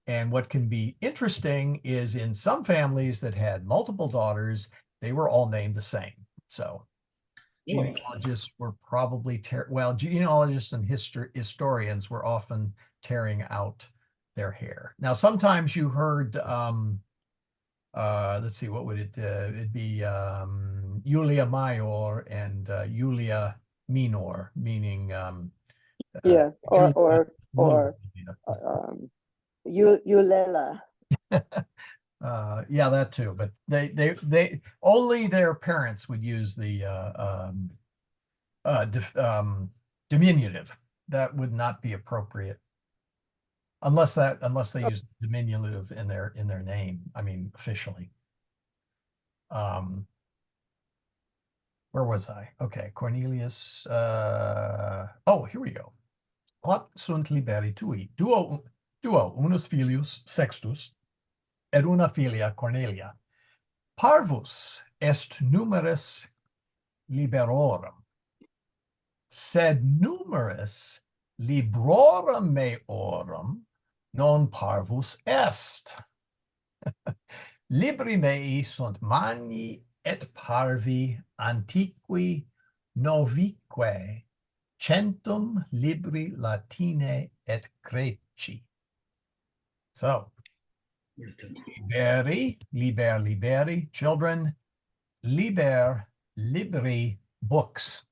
And what can be interesting is in some families that had multiple daughters, they were all named the same. So genealogists were probably, genealogists and historians were often tearing out their hair. Now, sometimes you heard, let's see, what would it'd be Julia Major and Julia Minor, meaning Yeah, Julia or Eulela. Yeah, that too. But they only their parents would use the diminutive. That would not be appropriate unless they use diminutive in their name. I mean, officially. Where was I? Okay, Cornelius. Oh, here we go. Quod sunt liberi tui duo unus filius sextus et una filia Cornelia. Parvus est numerus liberorum, sed numerus librorum meorum non parvus est. Libri mei sunt magni et parvi antiqui novique centum libri latine et greci. So, liberi, children, libri, books.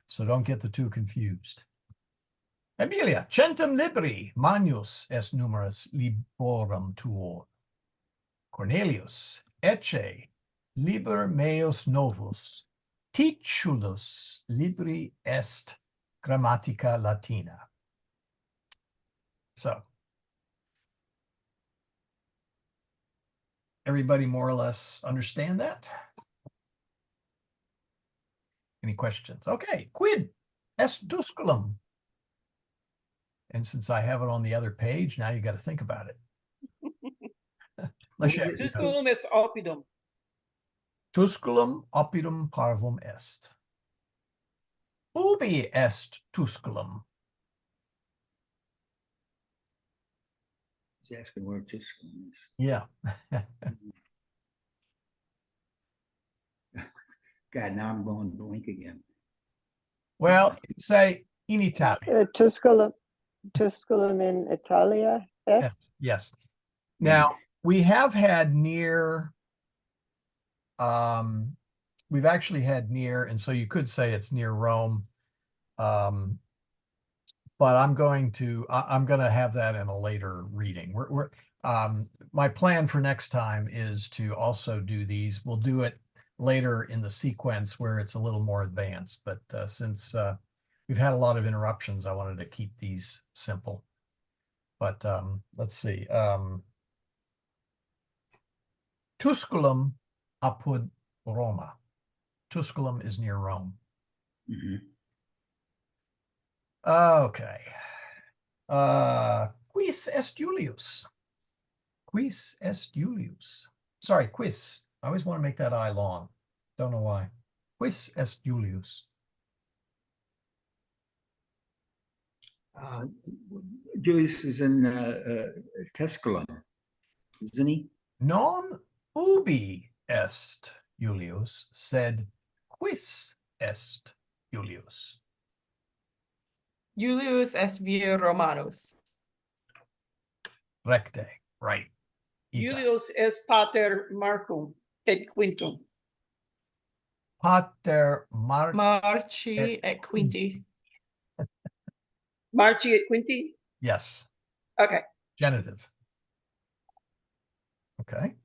So don't get the two confused. Emilia, centum libri, magnus est numerus librorum tuor. Cornelius, ecce, liber meus novus, titulus libri est grammatica latina. So, everybody more or less understand that? Any questions? Okay, quid est tusculum? And since I have it on the other page, now you got to think about it. Tusculum est oppidum. Tusculum oppidum parvum est. Ubi est tusculum? He's asking where Tusculum is. Yeah. God, now I'm going to blink again. Well, say in Italia. Tusculum in Italia est. Yes. Now we have had near. We've actually had near, and so you could say it's near Rome. But I'm going to have that in a later reading. My plan for next time is to also do these. We'll do it later in the sequence where it's a little more advanced. But since we've had a lot of interruptions, I wanted to keep these simple. But let's see. Tusculum apud Roma. Tusculum is near Rome. Okay. Quis est Julius? Quis est Julius? Sorry, quis. I always want to make that I long. Don't know why. Quis est Julius? Julius is in Tusculum, isn't he? Non ubi est Julius, sed quis est Julius? Julius est vir Romanus. Recte, right. Julius est pater Marcum et Quintum. Pater Marci et Quinti. Marci et Quinti? Yes. Okay. Genitive. Okay.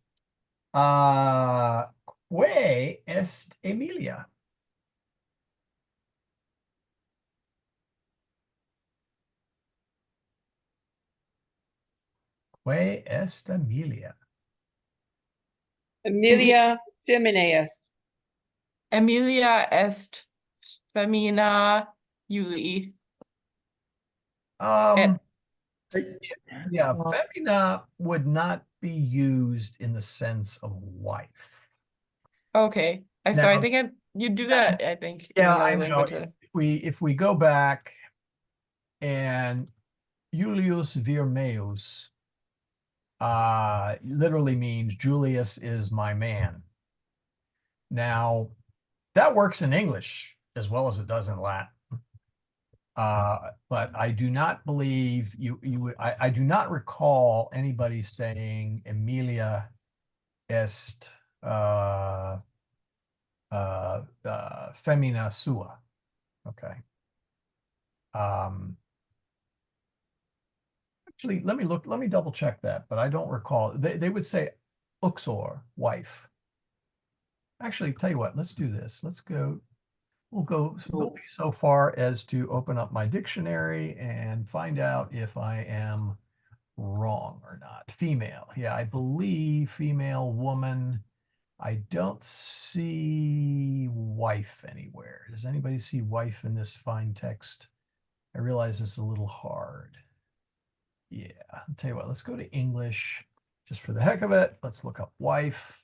Que est Emilia? Que est Emilia? Emilia femina est. Emilia est femina Julii. Um, Hey, yeah, femina would not be used in the sense of wife. Okay. So I think you do that, I think, in Yeah, the I other know. language. If we go back and Julius Virmeus literally means Julius is my man. Now, that works in English as well as it does in Latin. But I do not believe I do not recall anybody saying Emilia est femina sua. Okay. Actually, let me double check that, but I don't recall. They would say uxor, wife. Actually, tell you what, let's do this. We'll be so far as to open up my dictionary and find out if I am wrong or not. Female. Yeah, I believe female, woman. I don't see wife anywhere. Does anybody see wife in this fine text? I realize it's a little hard. Yeah, I'll tell you what, let's go to English just for the heck of it. Let's look up wife.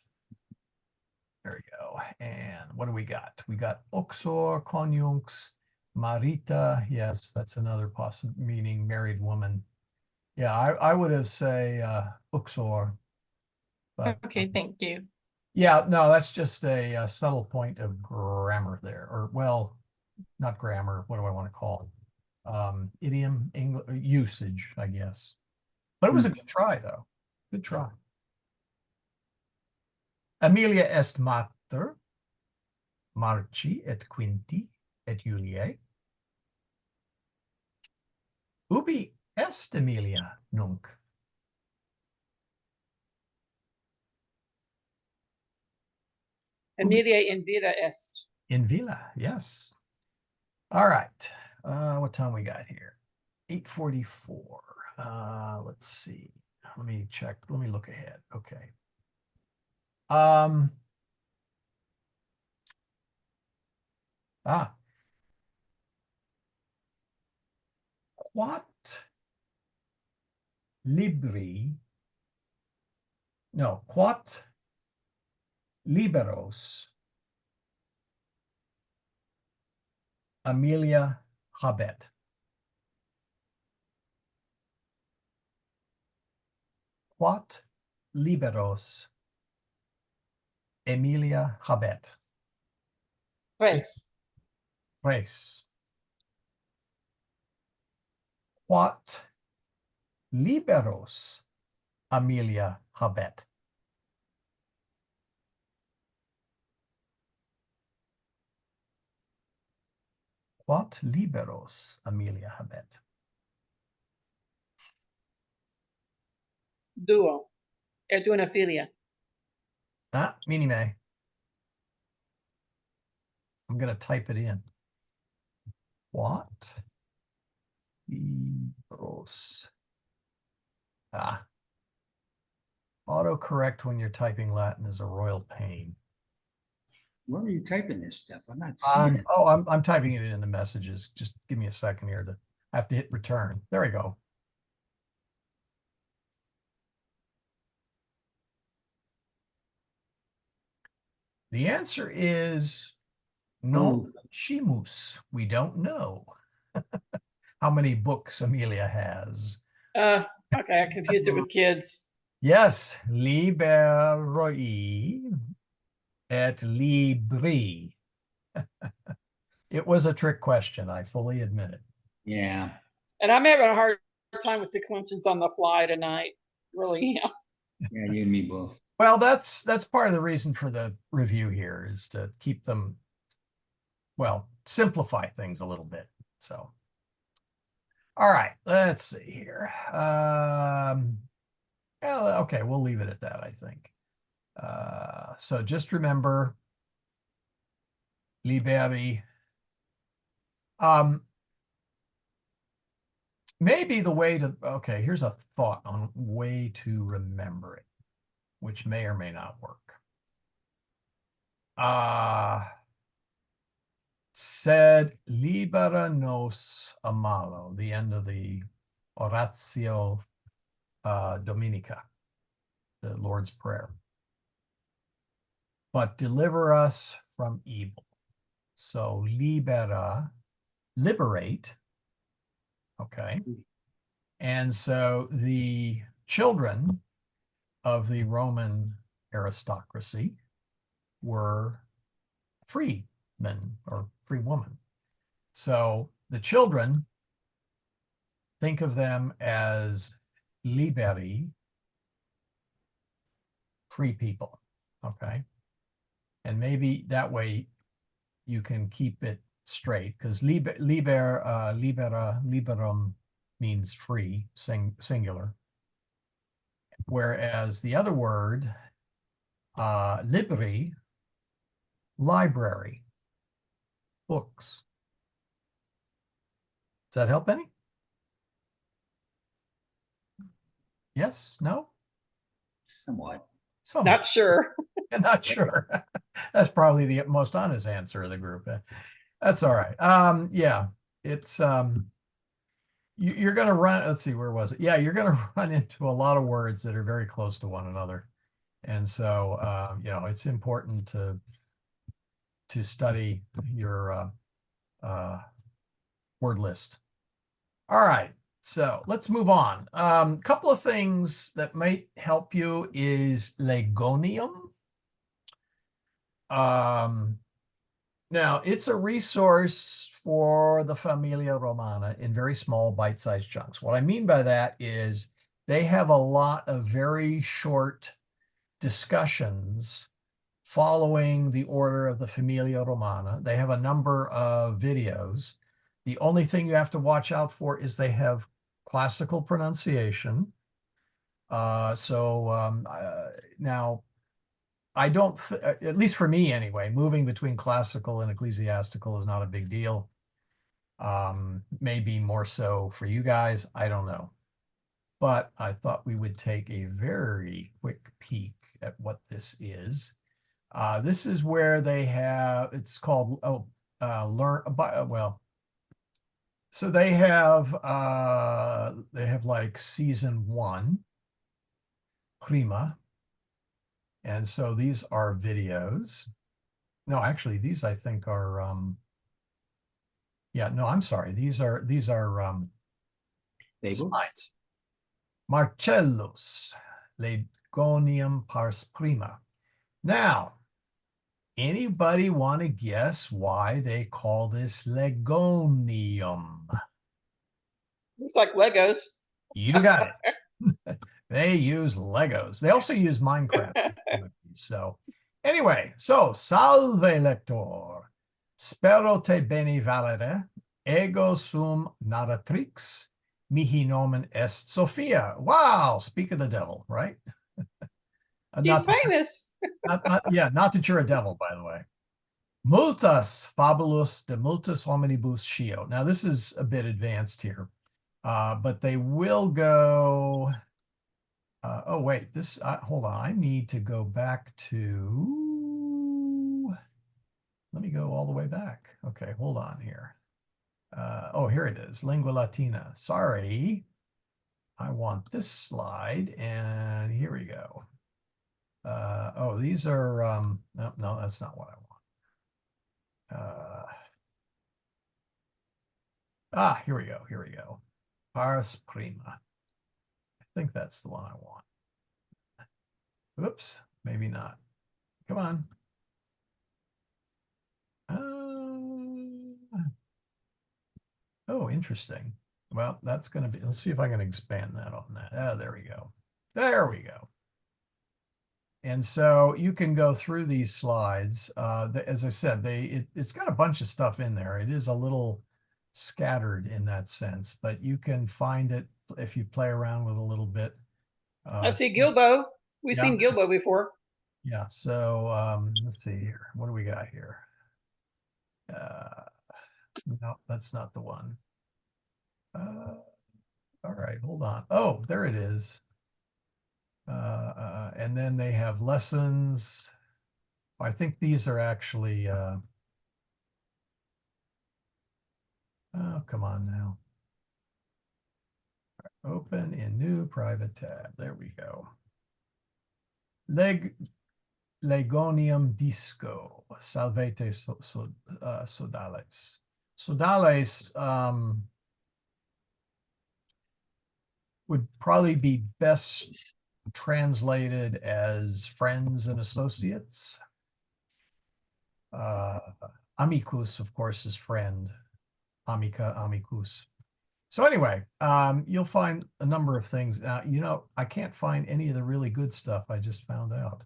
There we go. And what do we got? We got uxor, conjunx, marita. Yes, that's another possible meaning, married woman. Yeah, I would have say uxor. But Okay, thank you. yeah, no, that's just a subtle point of grammar there. Or, well, not grammar. What do I want to call it? Idiom, English usage, I guess. But it was a good try, though. Good try. Aemilia est mater, Marci et Quinti et Juliae. Ubi est Aemilia nunc? Emilia in vita est. In villa, yes. All right. What time we got here? 8:44. Let's see. Let me check. Let me look ahead. Okay. Quat libri, no, quat liberos Aemilia habet. Quat liberos Aemilia habet. Res. Res. Quat liberos Aemilia habet. Quat liberos Aemilia habet. Duo. Et una filia. Minime. I'm going to type it in. Quat libros. Autocorrect when you're typing Latin is a royal pain. Where are you typing this stuff? I'm not seeing it. I'm typing it in the messages. Just give me a second here. I have to hit return. There we go. The answer is non chimus. We don't know how many books Amelia has. Okay, I confused it with kids. Yes, liberoi et libri. It was a trick question, I fully admit it. Yeah. And I'm having a hard time with declensions on the fly tonight. Really, yeah. Yeah, you and me both. Well, that's part of the reason for the review here is to keep them, well, simplify things a little bit. So, all right, let's see here. Okay, we'll leave it at that, I think. So just remember, liberi. Maybe the way to, okay, here's a thought on way to remember it, which may or may not work. Sed libera nos amalo, the end of the Oratio Dominica, the Lord's Prayer. But deliver us from evil. So liberate. Okay. And so the children of the Roman aristocracy were free men or free women. So the children, think of them as liberi, free people. Okay. And maybe that way you can keep it straight, because liberum means free, singular. Whereas the other word, libri, library, books. Does that help any? Yes? No? Somewhat. Not sure. Not sure. That's probably the most honest answer of the group. That's all right. Yeah, it's you're going to run. Let's see, where was it? Yeah, you're going to run into a lot of words that are very close to one another, and so you know, it's important to study your word list. All right, so let's move on. Couple of things that might help you is Legonium. Now, it's a resource for the Familia Romana in very small bite-sized chunks. What I mean by that is they have a lot of very short discussions following the order of the Familia Romana. They have a number of videos. The only thing you have to watch out for is they have classical pronunciation. Now, I don't, at least for me anyway, moving between classical and ecclesiastical is not a big deal. Maybe more so for you guys, I don't know. But I thought we would take a very quick peek at what this is. This is where they have, it's called, so they have like season 1, prima. And so these are videos. No, actually, these I think are yeah, no, I'm sorry. These are slides. Marcellus, Legonium pars prima. Now, anybody want to guess why they call this Legonium? Looks like Legos. You got it. They use Legos. They also use Minecraft. So anyway, so salve lector. Spero te bene valere. Ego sum naratrix. Mihi nomen est Sophia. Wow, speak of the devil, right? He's famous. Not that you're a devil, by the way. Multas fabulus de multus hominibus scio. Now, this is a bit advanced here, but they will go... oh, wait, this, hold on. I need to go back to, let me go all the way back. Okay, hold on here. Oh, here it is, Lingua Latina. Sorry, I want this slide, and here we go. Oh, these are, no, that's not what I want. Here we go. Pars prima. I think that's the one I want. Oops, maybe not. Come on. Oh, interesting. Well, that's going to be, let's see if I can expand that on that. Oh, there we go. There we go. And so you can go through these slides. As I said, it's got a bunch of stuff in there. It is a little scattered in that sense, but you can find it if you play around with a little bit. I see Gilbo. We've seen Gilbo before. Yeah, so let's see here. What do we got here? No, that's not the one. All right, hold on. Oh, there it is. And then they have lessons. I think these are actually, oh, come on now. Open in new private tab. There we go. Legonium disco. Salvete sodales. Sodales would probably be best translated as friends and associates. Amicus, of course, is friend. Amica, amicus. So anyway, you'll find a number of things. You know, I can't find any of the really good stuff I just found out.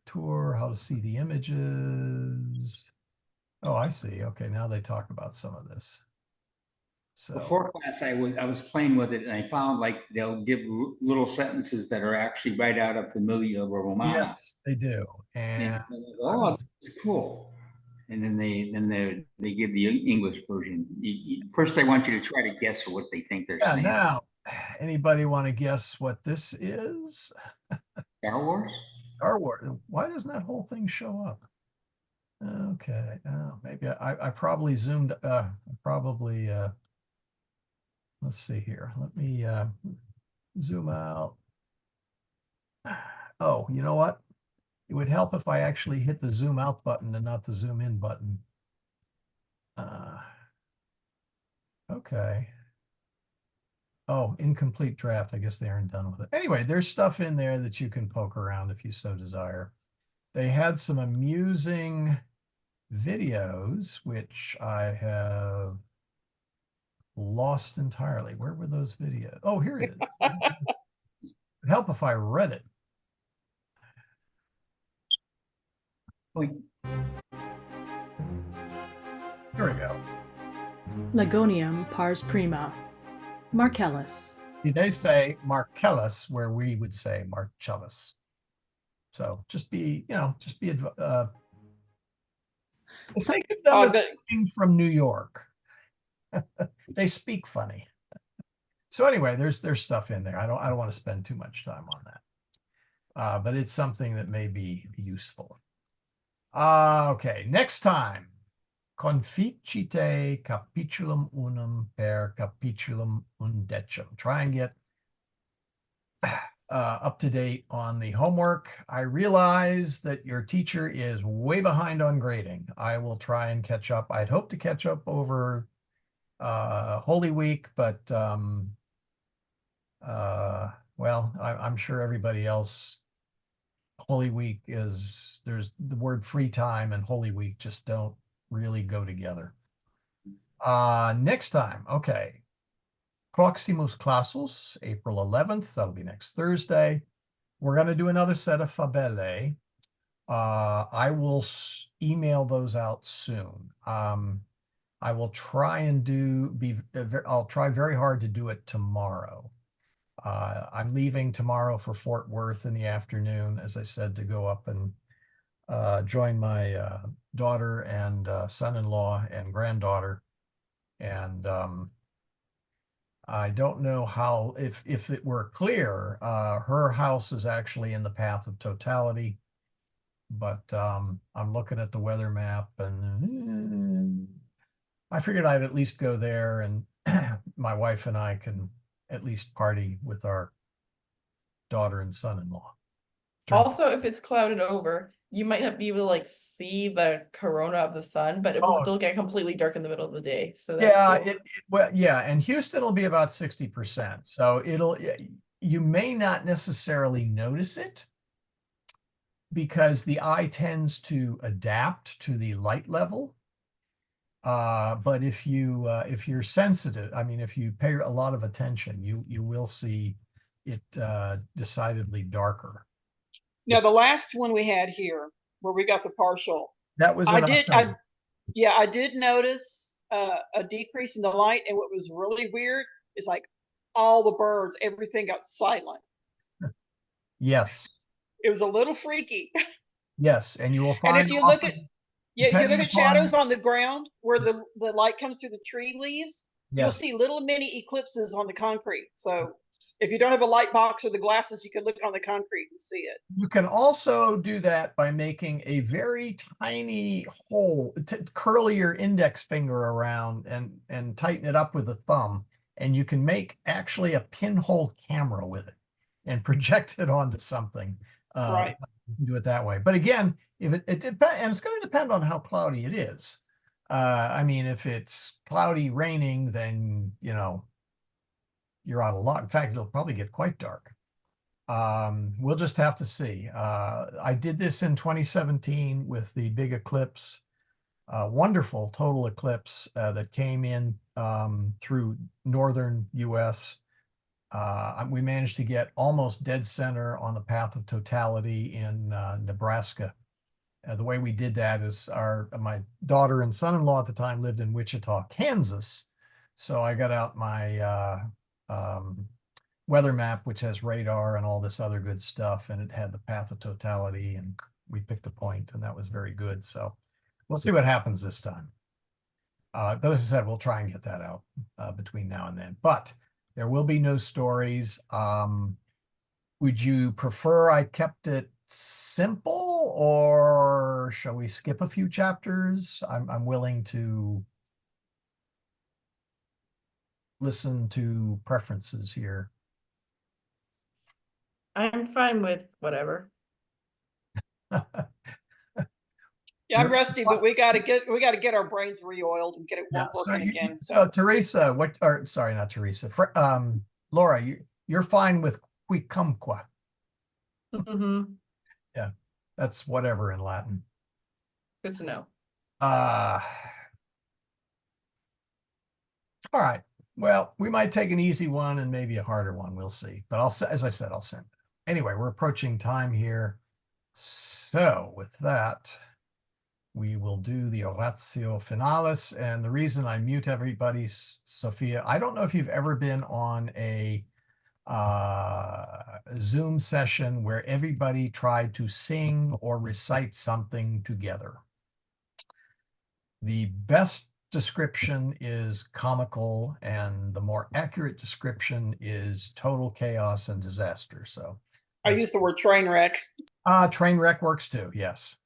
Tour, how to see the images. Oh, I see. Okay, now they talk about some of this. So before class, I was playing with it, and I found like they'll give little sentences that are actually right out of Familia Romana. yes, they do. And oh, that's cool. And then they give the English version. First, they want you to try to guess what they think they're saying. Now, anybody want to guess what this is? Star Wars? Star Wars. Why doesn't that whole thing show up? Okay, maybe I probably zoomed. Let's see here. Let me zoom out. Oh, you know what? It would help if I actually hit the zoom out button and not the zoom in button. Okay. Oh, incomplete draft. I guess they aren't done with it. Anyway, there's stuff in there that you can poke around if you so desire. They had some amusing videos, which I have lost entirely. Where were those videos? Oh, here it is. It'd help if I read it. Here we go. Legonium pars prima. Marcellus. They say Marcellus where we would say Marcellus. So just be, you know, just be think of them as being from New York. They speak funny. So anyway, there's stuff in there. I don't want to spend too much time on that. But it's something that may be useful. Okay, next time. Conficite capitulum unum per capitulum undecim. Try and get up to date on the homework. I realize that your teacher is way behind on grading. I will try and catch up. I'd hope to catch up over Holy Week, but well, I'm sure everybody else, Holy Week is, there's the word free time and Holy Week just don't really go together. Next time, okay. Proximus Classus, April 11th. That'll be next Thursday. We're going to do another set of Fabellae. I will email those out soon. I will try and I'll try very hard to do it tomorrow. I'm leaving tomorrow for Fort Worth in the afternoon, as I said, to go up and join my daughter and son-in-law and granddaughter. And I don't know how, if it were clear, her house is actually in the path of totality, but I'm looking at the weather map and I figured I'd at least go there and my wife and I can at least party with our daughter and son-in-law. Also, if it's clouded over, you might not be able to like see the corona of the sun, but it will still get completely dark in the middle of the day. So that's cool. Well, yeah, and Houston will be about 60%. So you may not necessarily notice it because the eye tends to adapt to the light level. But if you're sensitive, I mean, if you pay a lot of attention, you will see it decidedly darker. Now, the last one we had here, where we got the partial, that was I did notice a decrease in the light, and what was really weird is like all the birds, everything got silent. Yes, it was a little freaky. Yes, and you will find. And if you look at shadows on the ground where the light comes through the tree leaves, you'll see little mini eclipses on the concrete. So if you don't have a light box or the glasses, you can look on the concrete and see it. You can also do that by making a very tiny hole, curl your index finger around and tighten it up with a thumb and you can make actually a pinhole camera with it and project it onto something. Right. You can do it that way. But again, if it depends, and it's going to depend on how cloudy it is. I mean, if it's cloudy, raining, then, you know, you're out of luck. In fact, it'll probably get quite dark. We'll just have to see. I did this in 2017 with the big eclipse, wonderful total eclipse that came in through northern US. We managed to get almost dead center on the path of totality in Nebraska. The way we did that is my daughter and son-in-law at the time lived in Wichita, Kansas. So I got out my weather map, which has radar and all this other good stuff, and it had the path of totality, and we picked a point, and that was very good. So we'll see what happens this time. But as I said, we'll try and get that out between now and then. But there will be no stories. Would you prefer I kept it simple, or shall we skip a few chapters? I'm willing to listen to preferences here. I'm fine with whatever. Yeah, I'm rusty, but we got to get our brains reoiled and get it working again. So Teresa, sorry, not Teresa. Laura, you're fine with quicumque. Mm-hmm. Yeah, that's whatever in Latin. Good to know. All right. Well, we might take an easy one and maybe a harder one. We'll see. But as I said, I'll send it. Anyway, we're approaching time here. So with that, we will do the oratio finalis. And the reason I mute everybody, Sophia, I don't know if you've ever been on a Zoom session where everybody tried to sing or recite something together. The best description is comical, and the more accurate description is total chaos and disaster. So I use the word train wreck. Train wreck works too, yes.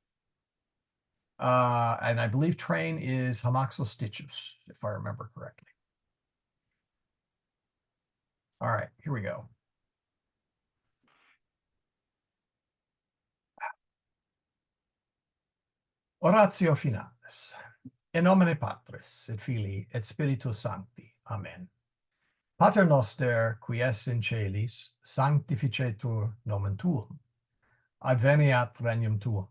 And I believe train is hamaxostichus, if I remember correctly. All right, here we go. Oratio finalis. In nomine Patris, et Filii, et Spiritus Sancti. Amen. Pater noster, qui es in celis, sanctificetur nomen tuum. Adveniat regnum tuum.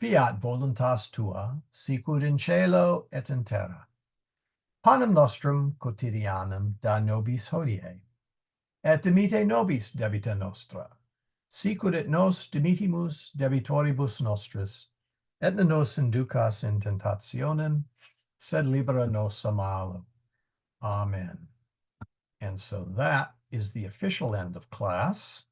Fiat voluntas tua, sicut in cielo et in terra. Panem nostrum quotidianum da nobis hodie, et dimite nobis debita nostra, sicut et nos dimitimus debitoribus nostris, et ne nos inducas in tentationem, sed libera nos a malo. Amen. And so that is the official end of class.